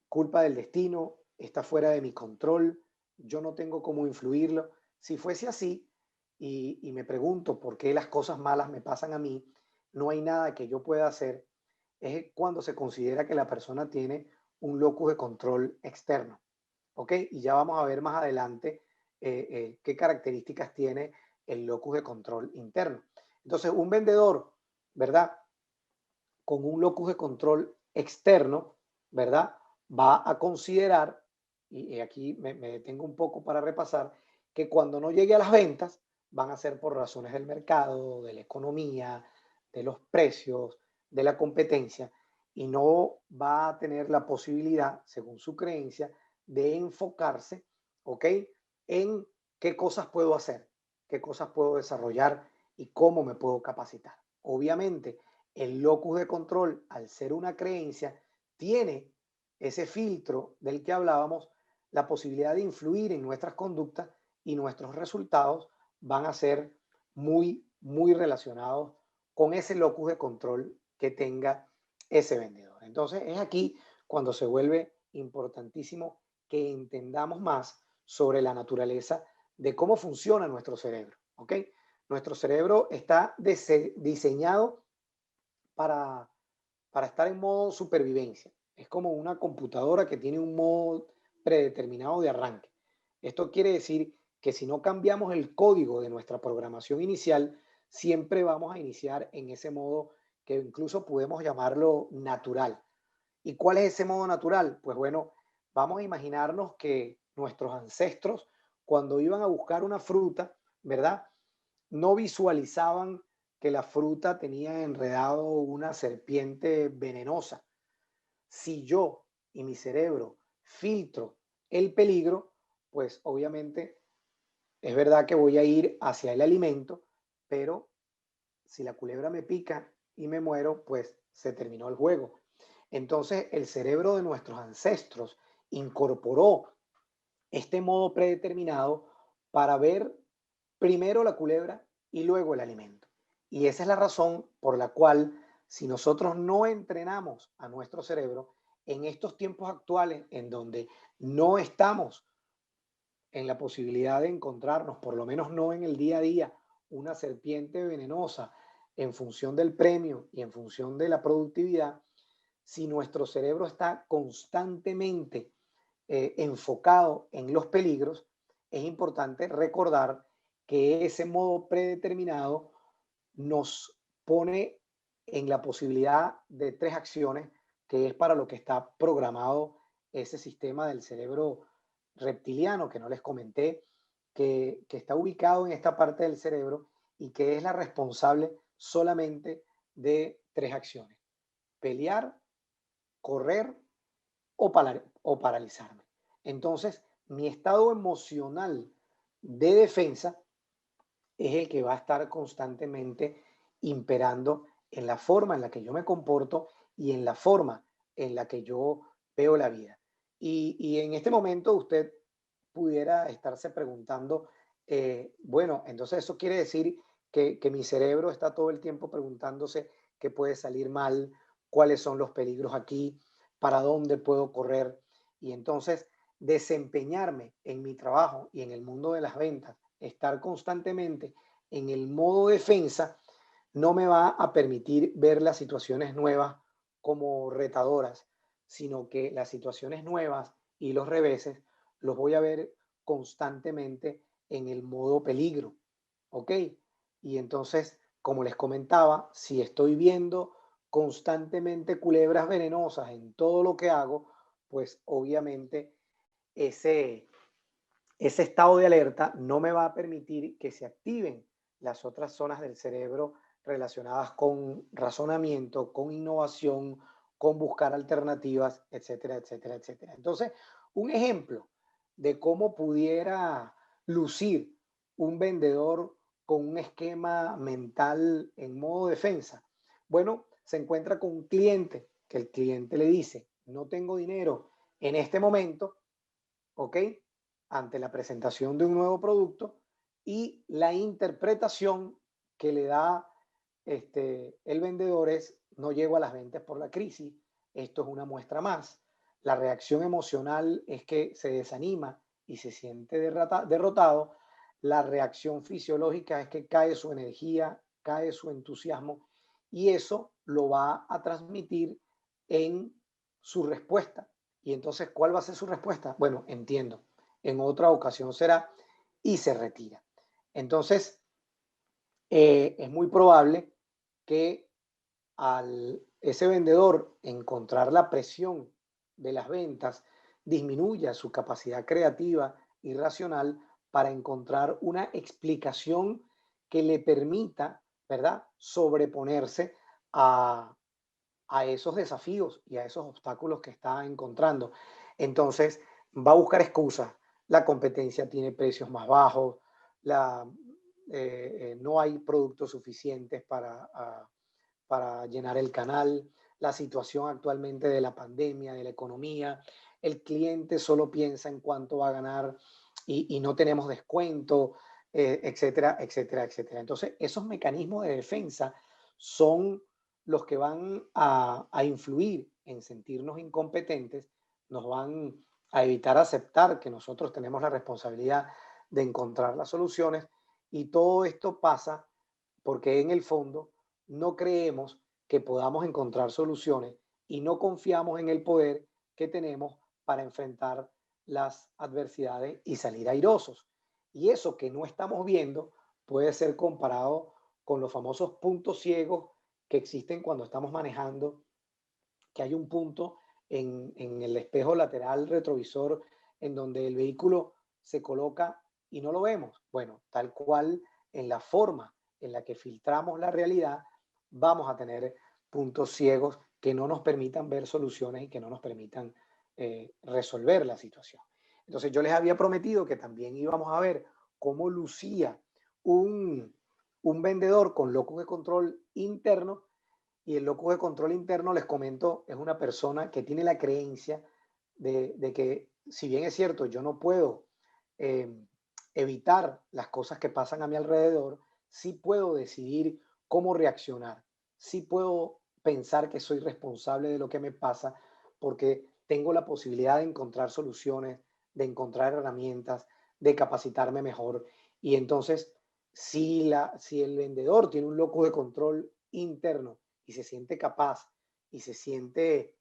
Speaker 1: culpa del destino, está fuera de mi control, yo no tengo cómo influirlo. Si fuese así, y me pregunto por qué las cosas malas me pasan a mí, no hay nada que yo pueda hacer, es cuando se considera que la persona tiene un locus de control externo. ¿Ok? Y ya vamos a ver más adelante qué características tiene el locus de control interno. Entonces, un vendedor, ¿verdad? Con un locus de control externo, ¿verdad? Va a considerar, y aquí me detengo un poco para repasar, que cuando no llegue a las ventas van a ser por razones del mercado, de la economía, de los precios, de la competencia, y no va a tener la posibilidad, según su creencia, de enfocarse, ¿ok? En qué cosas puedo hacer, qué cosas puedo desarrollar y cómo me puedo capacitar. Obviamente, el locus de control, al ser una creencia, tiene ese filtro del que hablábamos, la posibilidad de influir en nuestras conductas y nuestros resultados van a ser muy relacionados con ese locus de control que tenga ese vendedor. Entonces, es aquí cuando se vuelve importantísimo que entendamos más sobre la naturaleza de cómo funciona nuestro cerebro, ¿ok? Nuestro cerebro está diseñado para, para estar en modo supervivencia. Es como una computadora que tiene un modo predeterminado de arranque. Esto quiere decir que si no cambiamos el código de nuestra programación inicial, siempre vamos a iniciar en ese modo que incluso podemos llamarlo natural. ¿Y cuál es ese modo natural? Pues bueno, vamos a imaginarnos que nuestros ancestros, cuando iban a buscar una fruta, ¿verdad? No visualizaban que la fruta tenía enredado una serpiente venenosa. Si yo y mi cerebro filtro el peligro, pues obviamente es verdad que voy a ir hacia el alimento, pero si la culebra me pica y me muero, pues se terminó el juego. Entonces el cerebro de nuestros ancestros incorporó este modo predeterminado para ver primero la culebra y luego el alimento. Y esa es la razón por la cual si nosotros no entrenamos a nuestro cerebro en estos tiempos actuales en donde no estamos en la posibilidad de encontrarnos, por lo menos no en el día a día, una serpiente venenosa en función del premio y en función de la productividad, si nuestro cerebro está constantemente enfocado en los peligros, es importante recordar que ese modo predeterminado nos pone en la posibilidad de tres acciones, que es para lo que está programado ese sistema del cerebro reptiliano que no les comenté, que está ubicado en esta parte del cerebro y que es la responsable solamente de tres acciones: pelear, correr o paralizarme. Entonces, mi estado emocional de defensa es el que va a estar constantemente imperando en la forma en la que yo me comporto y en la forma en la que yo veo la vida. Y en este momento usted pudiera estarse preguntando, bueno, entonces eso quiere decir que mi cerebro está todo el tiempo preguntándose qué puede salir mal, cuáles son los peligros aquí, para dónde puedo correr. Y entonces desempeñarme en mi trabajo y en el mundo de las ventas, estar constantemente en el modo defensa, no me va a permitir ver las situaciones nuevas como retadoras, sino que las situaciones nuevas y los reveses los voy a ver constantemente en el modo peligro, ¿ok? Y entonces, como les comentaba, si estoy viendo constantemente culebras venenosas en todo lo que hago, pues obviamente ese, ese estado de alerta no me va a permitir que se activen las otras zonas del cerebro relacionadas con razonamiento, con innovación, con buscar alternativas, etcétera, etcétera, etcétera. Entonces, un ejemplo de cómo pudiera lucir un vendedor con un esquema mental en modo defensa. Bueno, se encuentra con un cliente que el cliente le dice, no tengo dinero en este momento, ¿ok? Ante la presentación de un nuevo producto y la interpretación que le da el vendedor es, no llego a las ventas por la crisis, esto es una muestra más. La reacción emocional es que se desanima y se siente derrotado. La reacción fisiológica es que cae su energía, cae su entusiasmo y eso lo va a transmitir en su respuesta. Y entonces, ¿cuál va a ser su respuesta? Bueno, entiendo. En otra ocasión será y se retira. Entonces, es muy probable que al ese vendedor encontrar la presión de las ventas, disminuya su capacidad creativa y racional para encontrar una explicación que le permita, ¿verdad?, sobreponerse a, a esos desafíos y a esos obstáculos que está encontrando. Entonces, va a buscar excusas. La competencia tiene precios más bajos, la, no hay productos suficientes para llenar el canal, la situación actualmente de la pandemia, de la economía, el cliente solo piensa en cuánto va a ganar y no tenemos descuento, etcétera, etcétera, etcétera. Entonces, esos mecanismos de defensa son los que van a influir en sentirnos incompetentes, nos van a evitar aceptar que nosotros tenemos la responsabilidad de encontrar las soluciones, y todo esto pasa porque en el fondo no creemos que podamos encontrar soluciones y no confiamos en el poder que tenemos para enfrentar las adversidades y salir airosos. Y eso que no estamos viendo puede ser comparado con los famosos puntos ciegos que existen cuando estamos manejando, que hay un punto en el espejo lateral retrovisor en donde el vehículo se coloca y no lo vemos. Bueno, tal cual en la forma en la que filtramos la realidad, vamos a tener puntos ciegos que no nos permitan ver soluciones y que no nos permitan resolver la situación. Entonces yo les había prometido que también íbamos a ver cómo lucía un, un vendedor con locus de control interno, y el locus de control interno, les comento, es una persona que tiene la creencia de que, si bien es cierto, yo no puedo eh, evitar las cosas que pasan a mi alrededor, sí puedo decidir cómo reaccionar, sí puedo pensar que soy responsable de lo que me pasa, porque tengo la posibilidad de encontrar soluciones, de encontrar herramientas, de capacitarme mejor. Y entonces, si el vendedor tiene un locus de control interno y se siente capaz y se siente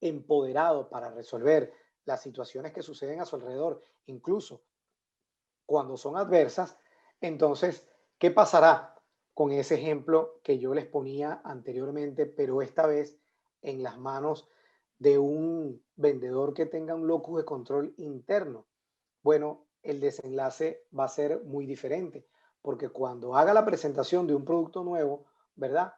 Speaker 1: empoderado para resolver las situaciones que suceden a su alrededor, incluso cuando son adversas, entonces, ¿qué pasará con ese ejemplo que yo les ponía anteriormente, pero esta vez en las manos de un vendedor que tenga un locus de control interno? Bueno, el desenlace va a ser muy diferente, porque cuando haga la presentación de un producto nuevo, ¿verdad?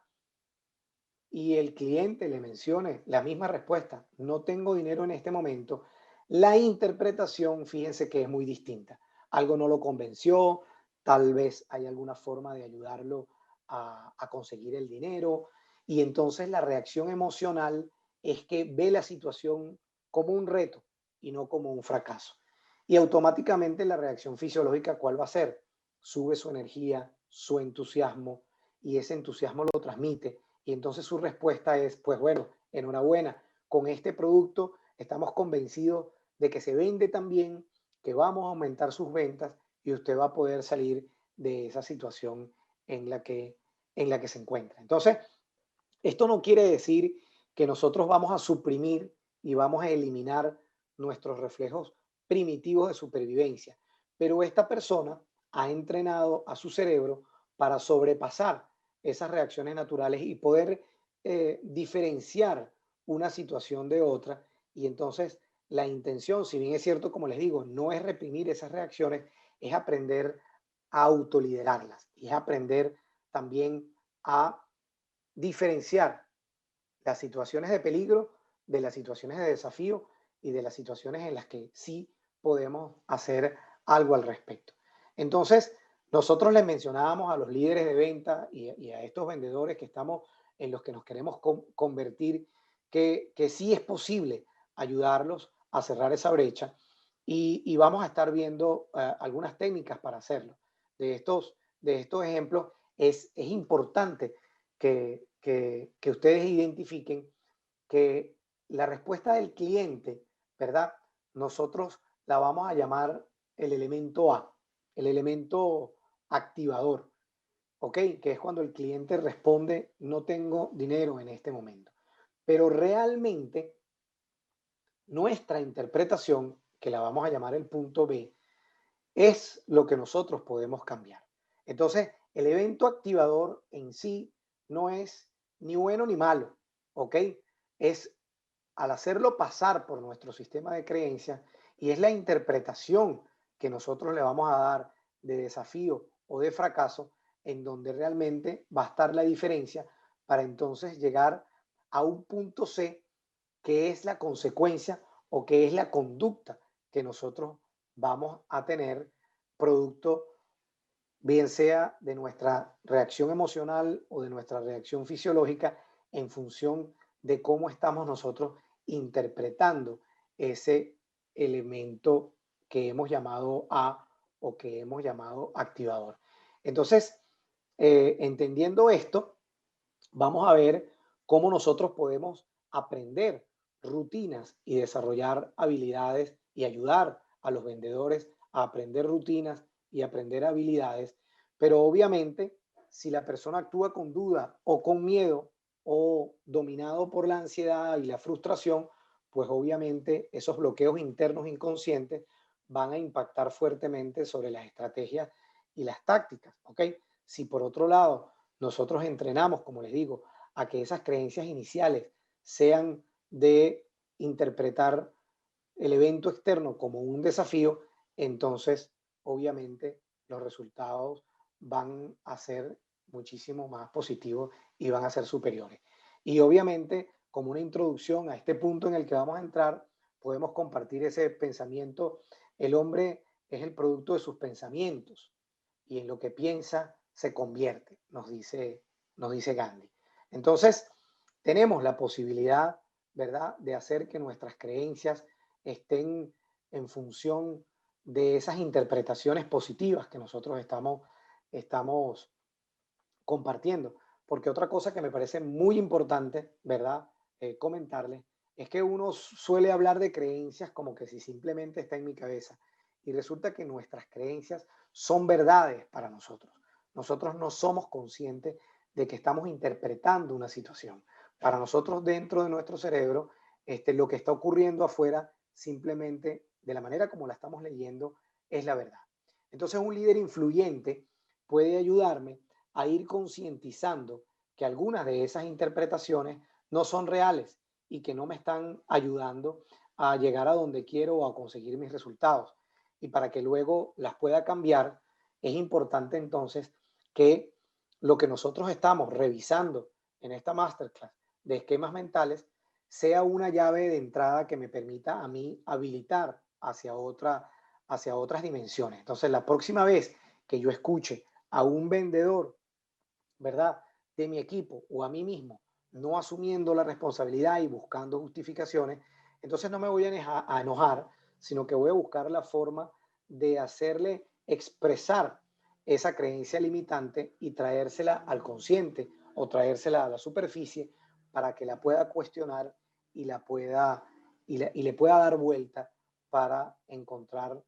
Speaker 1: Y el cliente le mencione la misma respuesta, no tengo dinero en este momento, la interpretación, fíjense que es muy distinta. Algo no lo convenció, tal vez hay alguna forma de ayudarlo a conseguir el dinero, y entonces la reacción emocional es que ve la situación como un reto y no como un fracaso. Y automáticamente la reacción fisiológica, ¿cuál va a ser? Sube su energía, su entusiasmo, y ese entusiasmo lo transmite, y entonces su respuesta es, pues bueno, enhorabuena, con este producto estamos convencidos de que se vende tan bien, que vamos a aumentar sus ventas y usted va a poder salir de esa situación en en la que se encuentra. Entonces, esto no quiere decir que nosotros vamos a suprimir y vamos a eliminar nuestros reflejos primitivos de supervivencia, pero esta persona ha entrenado a su cerebro para sobrepasar esas reacciones naturales y poder diferenciar una situación de otra. Y entonces la intención, si bien es cierto, como les digo, no es reprimir esas reacciones, es aprender a autoliderarlas y es aprender también a diferenciar las situaciones de peligro de las situaciones de desafío y de las situaciones en las que sí podemos hacer algo al respecto. Entonces, nosotros les mencionábamos a los líderes de venta y a estos vendedores que estamos en los que nos queremos convertir, que sí es posible ayudarlos a cerrar esa brecha, y vamos a estar viendo algunas técnicas para hacerlo. De estos ejemplos es importante que ustedes identifiquen que la respuesta del cliente, ¿verdad? Nosotros la vamos a llamar el elemento A, el elemento activador, ¿ok? Que es cuando el cliente responde, no tengo dinero en este momento. Pero realmente nuestra interpretación, que la vamos a llamar el punto B, es lo que nosotros podemos cambiar. Entonces, el evento activador en sí no es ni bueno ni malo, ¿ok? Es al hacerlo pasar por nuestro sistema de creencias, y es la interpretación que nosotros le vamos a dar de desafío o de fracaso, en donde realmente va a estar la diferencia para entonces llegar a un punto C, que es la consecuencia o que es la conducta que nosotros vamos a tener producto, bien sea de nuestra reacción emocional o de nuestra reacción fisiológica, en función de cómo estamos nosotros interpretando ese elemento que hemos llamado A o que hemos llamado activador. Entonces, entendiendo esto, vamos a ver cómo nosotros podemos aprender rutinas y desarrollar habilidades y ayudar a los vendedores a aprender rutinas y aprender habilidades. Pero obviamente, si la persona actúa con duda o con miedo o dominado por la ansiedad y la frustración, pues obviamente esos bloqueos internos inconscientes van a impactar fuertemente sobre las estrategias y las tácticas, ¿ok? Si por otro lado nosotros entrenamos, como les digo, a que esas creencias iniciales sean de interpretar el evento externo como un desafío, entonces obviamente los resultados van a ser muchísimo más positivos y van a ser superiores. Y obviamente, como una introducción a este punto en el que vamos a entrar, podemos compartir ese pensamiento. El hombre es el producto de sus pensamientos y en lo que piensa se convierte, nos dice Gandhi. Entonces, tenemos la posibilidad, ¿verdad?, de hacer que nuestras creencias estén en función de esas interpretaciones positivas que nosotros estamos compartiendo. Porque otra cosa que me parece muy importante, ¿verdad? Comentarles, es que uno suele hablar de creencias como que si simplemente está en mi cabeza. Y resulta que nuestras creencias son verdades para nosotros. Nosotros no somos conscientes de que estamos interpretando una situación. Para nosotros dentro de nuestro cerebro, lo que está ocurriendo afuera, simplemente de la manera como la estamos leyendo, es la verdad. Entonces un líder influyente puede ayudarme a ir concientizando que algunas de esas interpretaciones no son reales y que no me están ayudando a llegar a donde quiero o a conseguir mis resultados. Y para que luego las pueda cambiar, es importante entonces que lo que nosotros estamos revisando en esta masterclass de esquemas mentales sea una llave de entrada que me permita a mí habilitar hacia otras dimensiones. Entonces, la próxima vez que yo escuche a un vendedor, ¿verdad?, de mi equipo o a mí mismo, no asumiendo la responsabilidad y buscando justificaciones, entonces no me voy a enojar, sino que voy a buscar la forma de hacerle expresar esa creencia limitante y traérsela al consciente o traérsela a la superficie para que la pueda cuestionar y, y le pueda dar vuelta para encontrar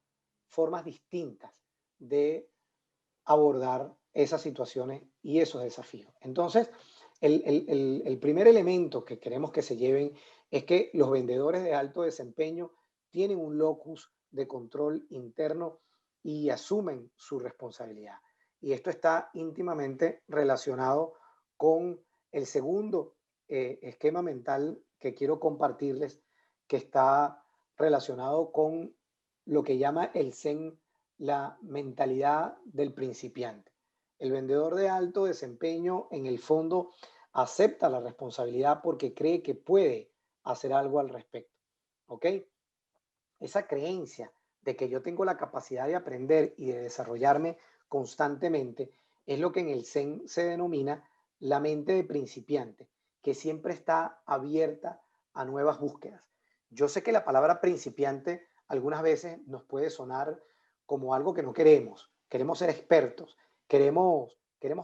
Speaker 1: formas distintas de abordar esas situaciones y esos desafíos. Entonces, el primer elemento que queremos que se lleven es que los vendedores de alto desempeño tienen un locus de control interno y asumen su responsabilidad. Y esto está íntimamente relacionado con el segundo esquema mental que quiero compartirles, que está relacionado con lo que llama el Zen, la mentalidad del principiante. El vendedor de alto desempeño, en el fondo, acepta la responsabilidad porque cree que puede hacer algo al respecto. ¿Ok? Esa creencia de que yo tengo la capacidad de aprender y de desarrollarme constantemente es lo que en el Zen se denomina la mente de principiante, que siempre está abierta a nuevas búsquedas. Yo sé que la palabra principiante algunas veces nos puede sonar como algo que no queremos. Queremos ser expertos, queremos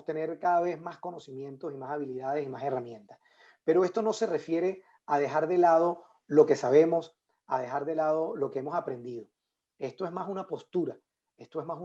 Speaker 1: tener cada vez más conocimientos y más habilidades y más herramientas. Pero esto no se refiere a dejar de lado lo que sabemos, a dejar de lado lo que hemos aprendido. Esto es más una postura, esto es más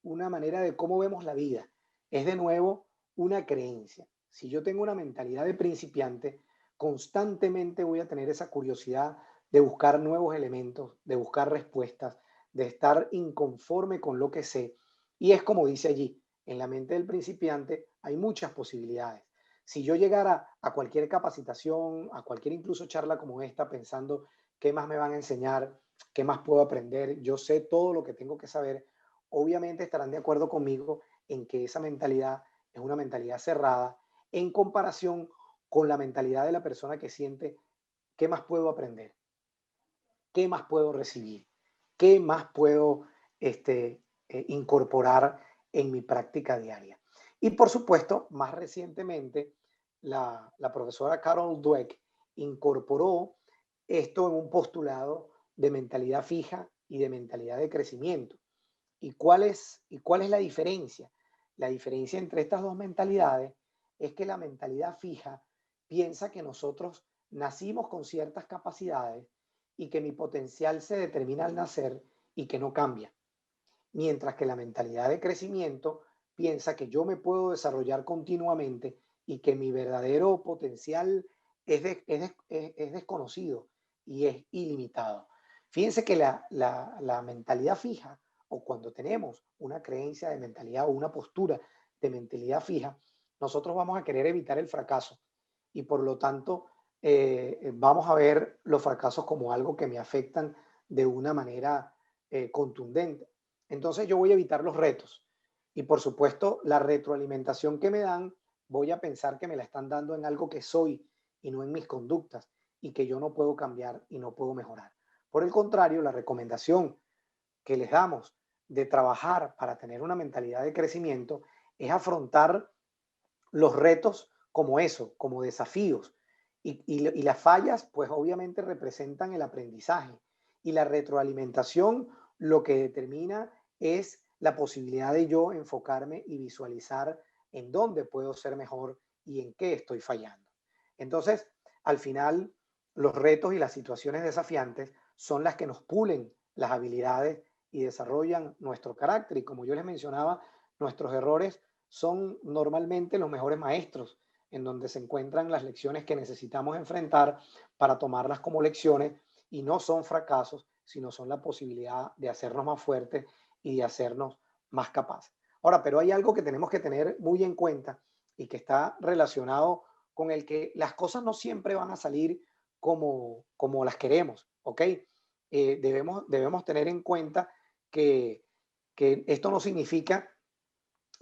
Speaker 1: una manera de cómo vemos la vida. Es de nuevo una creencia. Si yo tengo una mentalidad de principiante, constantemente voy a tener esa curiosidad de buscar nuevos elementos, de buscar respuestas, de estar inconforme con lo que sé. Y es como dice allí, en la mente del principiante hay muchas posibilidades. Si yo llegara a cualquier capacitación, a cualquier incluso charla como esta, pensando qué más me van a enseñar, qué más puedo aprender, yo sé todo lo que tengo que saber, obviamente estarán de acuerdo conmigo en que esa mentalidad es una mentalidad cerrada en comparación con la mentalidad de la persona que siente qué más puedo aprender, qué más puedo recibir, qué más puedo incorporar en mi práctica diaria. Y por supuesto, más recientemente, la profesora Carol Dweck incorporó esto en un postulado de mentalidad fija y de mentalidad de crecimiento. ¿Y cuál es la diferencia? La diferencia entre estas dos mentalidades es que la mentalidad fija piensa que nosotros nacimos con ciertas capacidades y que mi potencial se determina al nacer y que no cambia. Mientras que la mentalidad de crecimiento piensa que yo me puedo desarrollar continuamente y que mi verdadero potencial es desconocido y es ilimitado. Fíjense que la mentalidad fija, o cuando tenemos una creencia de mentalidad o una postura de mentalidad fija, nosotros vamos a querer evitar el fracaso y por lo tanto vamos a ver los fracasos como algo que me afectan de una manera contundente. Entonces yo voy a evitar los retos y por supuesto la retroalimentación que me dan, voy a pensar que me la están dando en algo que soy y no en mis conductas y que yo no puedo cambiar y no puedo mejorar. Por el contrario, la recomendación que les damos de trabajar para tener una mentalidad de crecimiento es afrontar los retos como eso, como desafíos. Y las fallas, pues obviamente representan el aprendizaje. Y la retroalimentación lo que determina es la posibilidad de yo enfocarme y visualizar en dónde puedo ser mejor y en qué estoy fallando. Entonces, al final, los retos y las situaciones desafiantes son las que nos pulen las habilidades y desarrollan nuestro carácter. Y como yo les mencionaba, nuestros errores son normalmente los mejores maestros, en donde se encuentran las lecciones que necesitamos enfrentar para tomarlas como lecciones y no son fracasos, sino son la posibilidad de hacernos más fuertes y de hacernos más capaces. Ahora, pero hay algo que tenemos que tener muy en cuenta y que está relacionado con el que las cosas no siempre van a salir como las queremos, ¿ok? Debemos tener en cuenta que, que esto no significa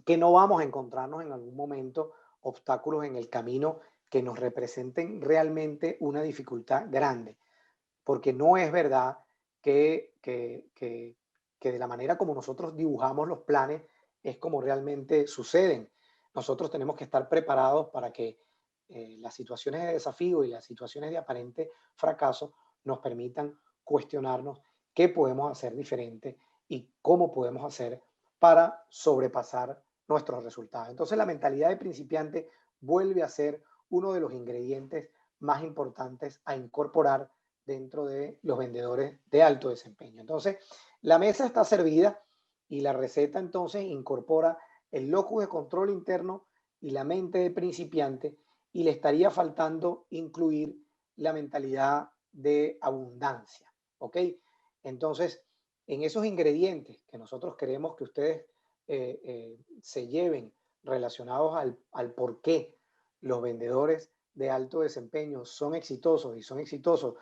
Speaker 1: que no vamos a encontrarnos en algún momento obstáculos en el camino que nos representen realmente una dificultad grande, porque no es verdad que de la manera como nosotros dibujamos los planes es como realmente suceden. Nosotros tenemos que estar preparados para que las situaciones de desafío y las situaciones de aparente fracaso nos permitan cuestionarnos qué podemos hacer diferente y cómo podemos hacer para sobrepasar nuestros resultados. Entonces la mentalidad de principiante vuelve a ser uno de los ingredientes más importantes a incorporar dentro de los vendedores de alto desempeño. Entonces, la mesa está servida y la receta entonces incorpora el locus de control interno y la mente de principiante y le estaría faltando incluir la mentalidad de abundancia. ¿Ok? Entonces, en esos ingredientes que nosotros queremos que ustedes se lleven relacionados al por qué los vendedores de alto desempeño son exitosos y son exitosos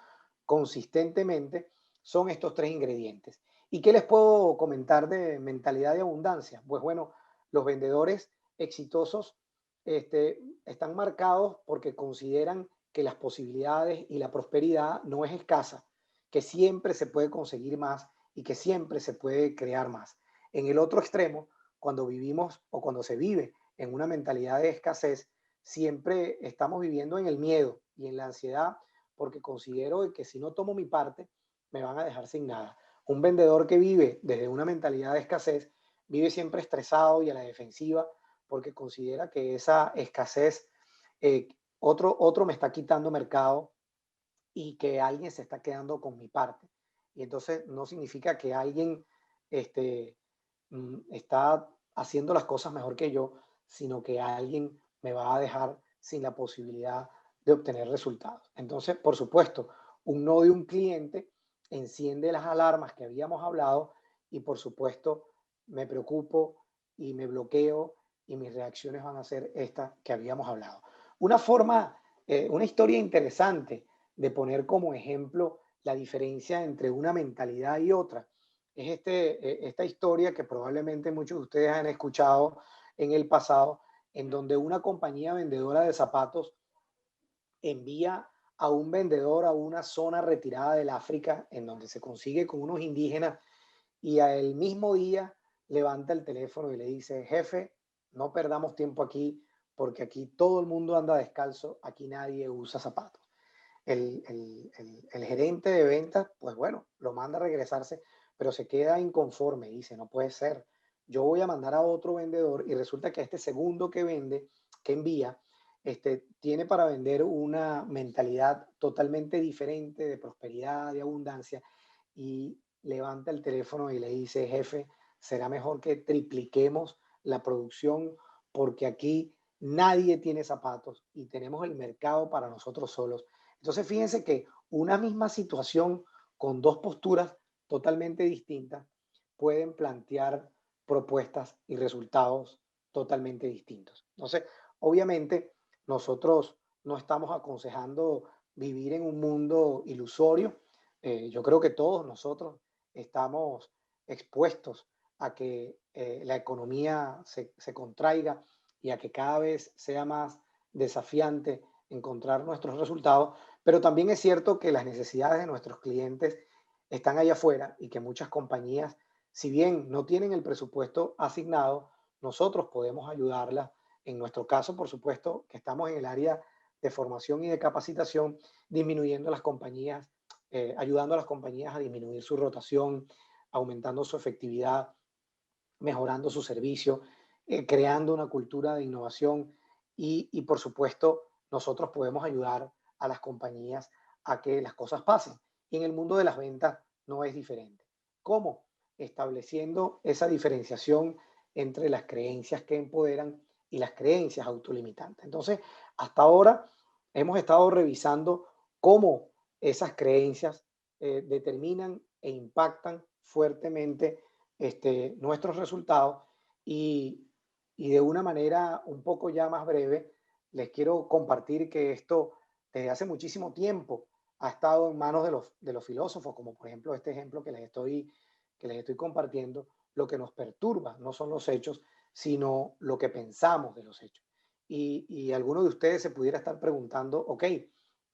Speaker 1: consistentemente, son estos tres ingredientes. ¿Y qué les puedo comentar de mentalidad de abundancia? Pues bueno, los vendedores exitosos están marcados porque consideran que las posibilidades y la prosperidad no es escasa, que siempre se puede conseguir más y que siempre se puede crear más. En el otro extremo, cuando vivimos o cuando se vive en una mentalidad de escasez, siempre estamos viviendo en el miedo y en la ansiedad porque considero que si no tomo mi parte, me van a dejar sin nada. Un vendedor que vive desde una mentalidad de escasez vive siempre estresado y a la defensiva porque considera que esa escasez, otro me está quitando mercado y que alguien se está quedando con mi parte. Y entonces no significa que alguien este, está haciendo las cosas mejor que yo, sino que alguien me va a dejar sin la posibilidad de obtener resultados. Entonces, por supuesto, un no de un cliente enciende las alarmas que habíamos hablado y por supuesto me preocupo y me bloqueo y mis reacciones van a ser estas que habíamos hablado. Una forma, una historia interesante de poner como ejemplo la diferencia entre una mentalidad y otra es esta historia que probablemente muchos de ustedes han escuchado en el pasado, en donde una compañía vendedora de zapatos envía a un vendedor a una zona retirada del África, en donde se consigue con unos indígenas, y al mismo día levanta el teléfono y le dice, jefe, no perdamos tiempo aquí, porque aquí todo el mundo anda descalzo, aquí nadie usa zapatos. El gerente de ventas, pues bueno, lo manda a regresarse, pero se queda inconforme, dice, no puede ser, yo voy a mandar a otro vendedor y resulta que este segundo que vende, que envía, tiene para vender una mentalidad totalmente diferente de prosperidad, de abundancia, y levanta el teléfono y le dice, jefe, será mejor que tripliquemos la producción porque aquí nadie tiene zapatos y tenemos el mercado para nosotros solos. Entonces, fíjense que una misma situación con dos posturas totalmente distintas pueden plantear propuestas y resultados totalmente distintos. Entonces, obviamente, nosotros no estamos aconsejando vivir en un mundo ilusorio. Yo creo que todos nosotros estamos expuestos a que la economía se contraiga y a que cada vez sea más desafiante encontrar nuestros resultados, pero también es cierto que las necesidades de nuestros clientes están allá afuera y que muchas compañías, si bien no tienen el presupuesto asignado, nosotros podemos ayudarlas. En nuestro caso, por supuesto, que estamos en el área de formación y de capacitación, disminuyendo las compañías, ayudando a las compañías a disminuir su rotación, aumentando su efectividad, mejorando su servicio, creando una cultura de innovación y, por supuesto, nosotros podemos ayudar a las compañías a que las cosas pasen. Y en el mundo de las ventas no es diferente. ¿Cómo? Estableciendo esa diferenciación entre las creencias que empoderan y las creencias autolimitantes. Entonces, hasta ahora hemos estado revisando cómo esas creencias determinan e impactan fuertemente nuestros resultados y, y de una manera un poco ya más breve, les quiero compartir que esto desde hace muchísimo tiempo ha estado en manos de los filósofos, como por ejemplo este ejemplo que les estoy compartiendo. Lo que nos perturba no son los hechos, sino lo que pensamos de los hechos. Y alguno de ustedes se pudiera estar preguntando, ok,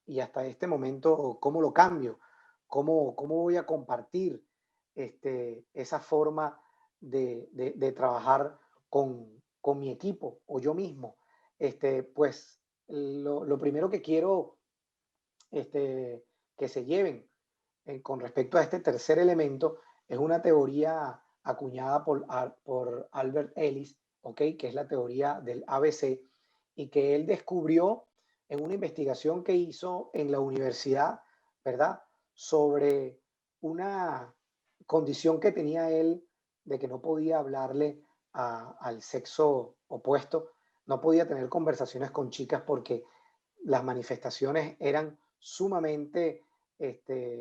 Speaker 1: y hasta este momento, ¿cómo lo cambio? ¿Cómo voy a compartir esa forma de trabajar con mi equipo o yo mismo? Pues lo primero que quiero que se lleven con respecto a este tercer elemento es una teoría acuñada por Albert Ellis, ¿okay? Que es la teoría del ABC y que él descubrió en una investigación que hizo en la universidad, ¿verdad? Sobre una condición que tenía él de que no podía hablarle al sexo opuesto, no podía tener conversaciones con chicas porque las manifestaciones eran sumamente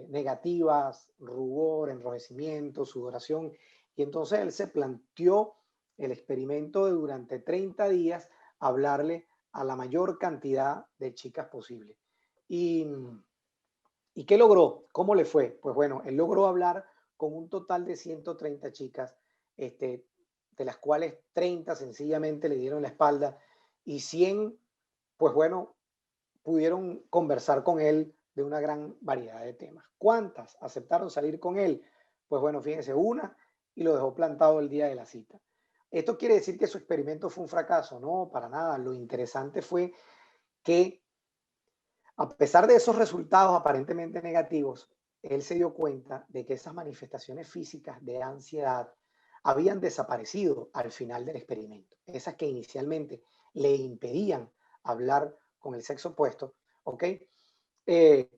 Speaker 1: negativas, rubor, enrojecimiento, sudoración. Y entonces él se planteó el experimento de durante 30 días hablarle a la mayor cantidad de chicas posible. ¿Y, ¿Y qué logró? ¿Cómo le fue? Pues bueno, él logró hablar con un total de 130 chicas, de las cuales 30 sencillamente le dieron la espalda y 100, pues bueno, pudieron conversar con él de una gran variedad de temas. ¿Cuántas aceptaron salir con él? Pues bueno, fíjense, una y lo dejó plantado el día de la cita. ¿Esto quiere decir que su experimento fue un fracaso? No, para nada. Lo interesante fue que a pesar de esos resultados aparentemente negativos, él se dio cuenta de que esas manifestaciones físicas de ansiedad habían desaparecido al final del experimento. Esas que inicialmente le impedían hablar con el sexo opuesto, ¿ok? Eh,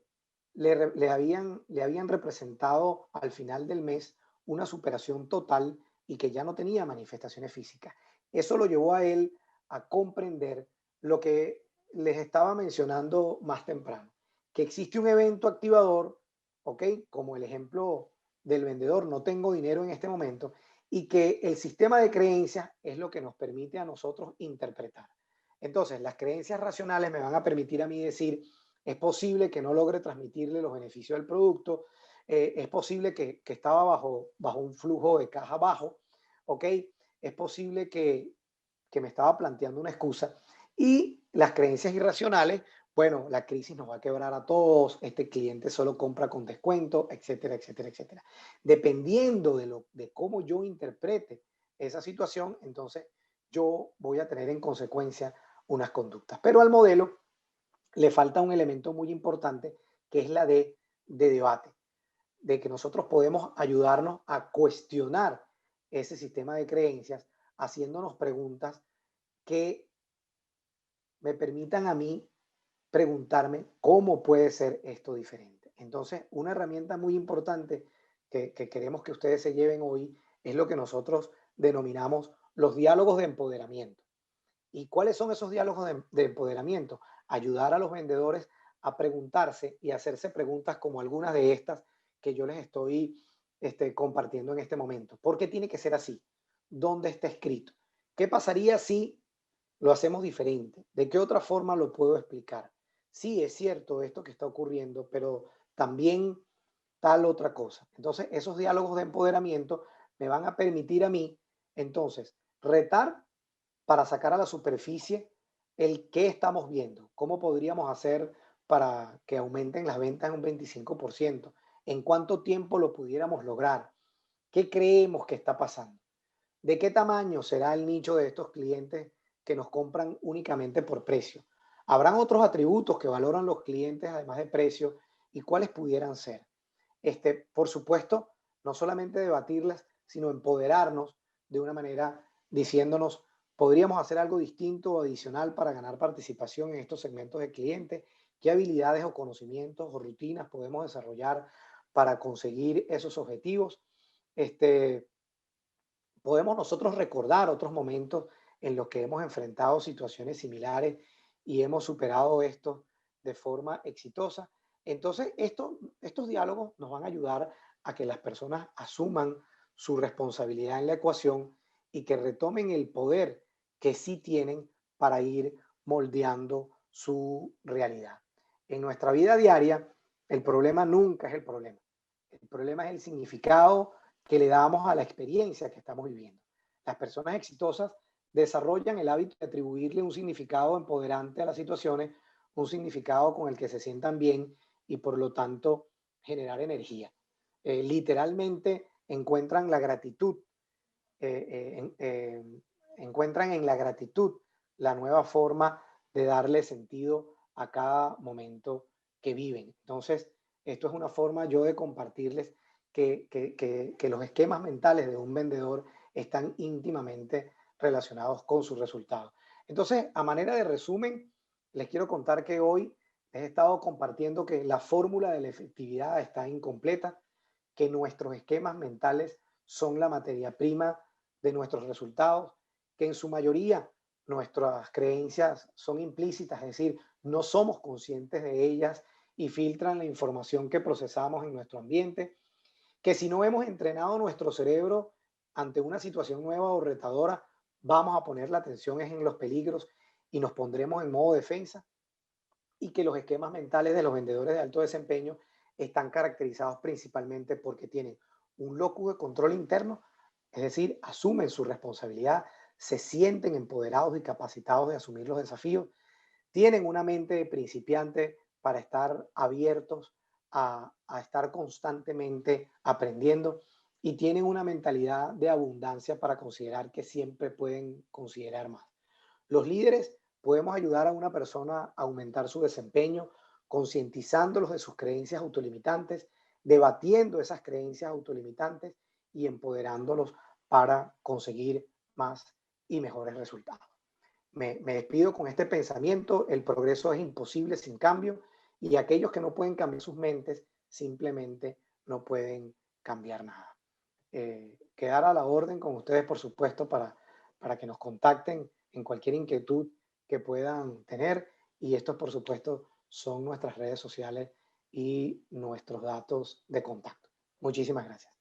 Speaker 1: le habían representado al final del mes una superación total y que ya no tenía manifestaciones físicas. Eso lo llevó a él a comprender lo que les estaba mencionando más temprano, que existe un evento activador, ¿ok? Como el ejemplo del vendedor, no tengo dinero en este momento, y que el sistema de creencias es lo que nos permite a nosotros interpretar. Entonces, las creencias racionales me van a permitir a mí decir, es posible que no logre transmitirle los beneficios del producto, es posible que estaba bajo un flujo de caja bajo, ¿ok? Es posible que me estaba planteando una excusa. Y las creencias irracionales, bueno, la crisis nos va a quebrar a todos, este cliente solo compra con descuento, etcétera, etcétera, etcétera. Dependiendo de cómo yo interprete esa situación, entonces yo voy a tener en consecuencia unas conductas. Pero al modelo le falta un elemento muy importante que es la de debate, de que nosotros podemos ayudarnos a cuestionar ese sistema de creencias haciéndonos preguntas que me permitan a mí preguntarme cómo puede ser esto diferente. Entonces, una herramienta muy importante que queremos que ustedes se lleven hoy es lo que nosotros denominamos los diálogos de empoderamiento. ¿Y cuáles son esos diálogos de empoderamiento? Ayudar a los vendedores a preguntarse y hacerse preguntas como algunas de estas que yo les estoy compartiendo en este momento. ¿Por qué tiene que ser así? ¿Dónde está escrito? ¿Qué pasaría si lo hacemos diferente? ¿De qué otra forma lo puedo explicar? Sí, es cierto esto que está ocurriendo, pero también tal otra cosa. Entonces, esos diálogos de empoderamiento me van a permitir a mí, entonces, retar para sacar a la superficie el qué estamos viendo, cómo podríamos hacer para que aumenten las ventas en un 25%, en cuánto tiempo lo pudiéramos lograr, qué creemos que está pasando, de qué tamaño será el nicho de estos clientes que nos compran únicamente por precio. Habrán otros atributos que valoran los clientes además de precio y cuáles pudieran ser. Por supuesto, no solamente debatirlas, sino empoderarnos de una manera diciéndonos, podríamos hacer algo distinto o adicional para ganar participación en estos segmentos de clientes, qué habilidades o conocimientos o rutinas podemos desarrollar para conseguir esos objetivos. Este, Podemos nosotros recordar otros momentos en los que hemos enfrentado situaciones similares y hemos superado esto de forma exitosa. Entonces, estos diálogos nos van a ayudar a que las personas asuman su responsabilidad en la ecuación y que retomen el poder que sí tienen para ir moldeando su realidad. En nuestra vida diaria, el problema nunca es el problema. El problema es el significado que le damos a la experiencia que estamos viviendo. Las personas exitosas desarrollan el hábito de atribuirle un significado empoderante a las situaciones, un significado con el que se sientan bien y por lo tanto generar energía. Literalmente encuentran la gratitud, eh, eh, encuentran en la gratitud la nueva forma de darle sentido a cada momento que viven. Entonces, esto es una forma yo de compartirles que los esquemas mentales de un vendedor están íntimamente relacionados con sus resultados. Entonces, a manera de resumen, les quiero contar que hoy les he estado compartiendo que la fórmula de la efectividad está incompleta, que nuestros esquemas mentales son la materia prima de nuestros resultados, que en su mayoría nuestras creencias son implícitas, es decir, no somos conscientes de ellas y filtran la información que procesamos en nuestro ambiente, que si no hemos entrenado nuestro cerebro ante una situación nueva o retadora, vamos a poner la atención en los peligros y nos pondremos en modo defensa, y que los esquemas mentales de los vendedores de alto desempeño están caracterizados principalmente porque tienen un locus de control interno, es decir, asumen su responsabilidad, se sienten empoderados y capacitados de asumir los desafíos, tienen una mente de principiante para estar abiertos a estar constantemente aprendiendo y tienen una mentalidad de abundancia para considerar que siempre pueden considerar más. Los líderes podemos ayudar a una persona a aumentar su desempeño, concientizándolos de sus creencias autolimitantes, debatiendo esas creencias autolimitantes y empoderándolos para conseguir más y mejores resultados. Me despido con este pensamiento: el progreso es imposible sin cambio y aquellos que no pueden cambiar sus mentes simplemente no pueden cambiar nada. Quedar a la orden con ustedes, por supuesto, para que nos contacten en cualquier inquietud que puedan tener. Y estos, por supuesto, son nuestras redes sociales y nuestros datos de contacto. Muchísimas gracias.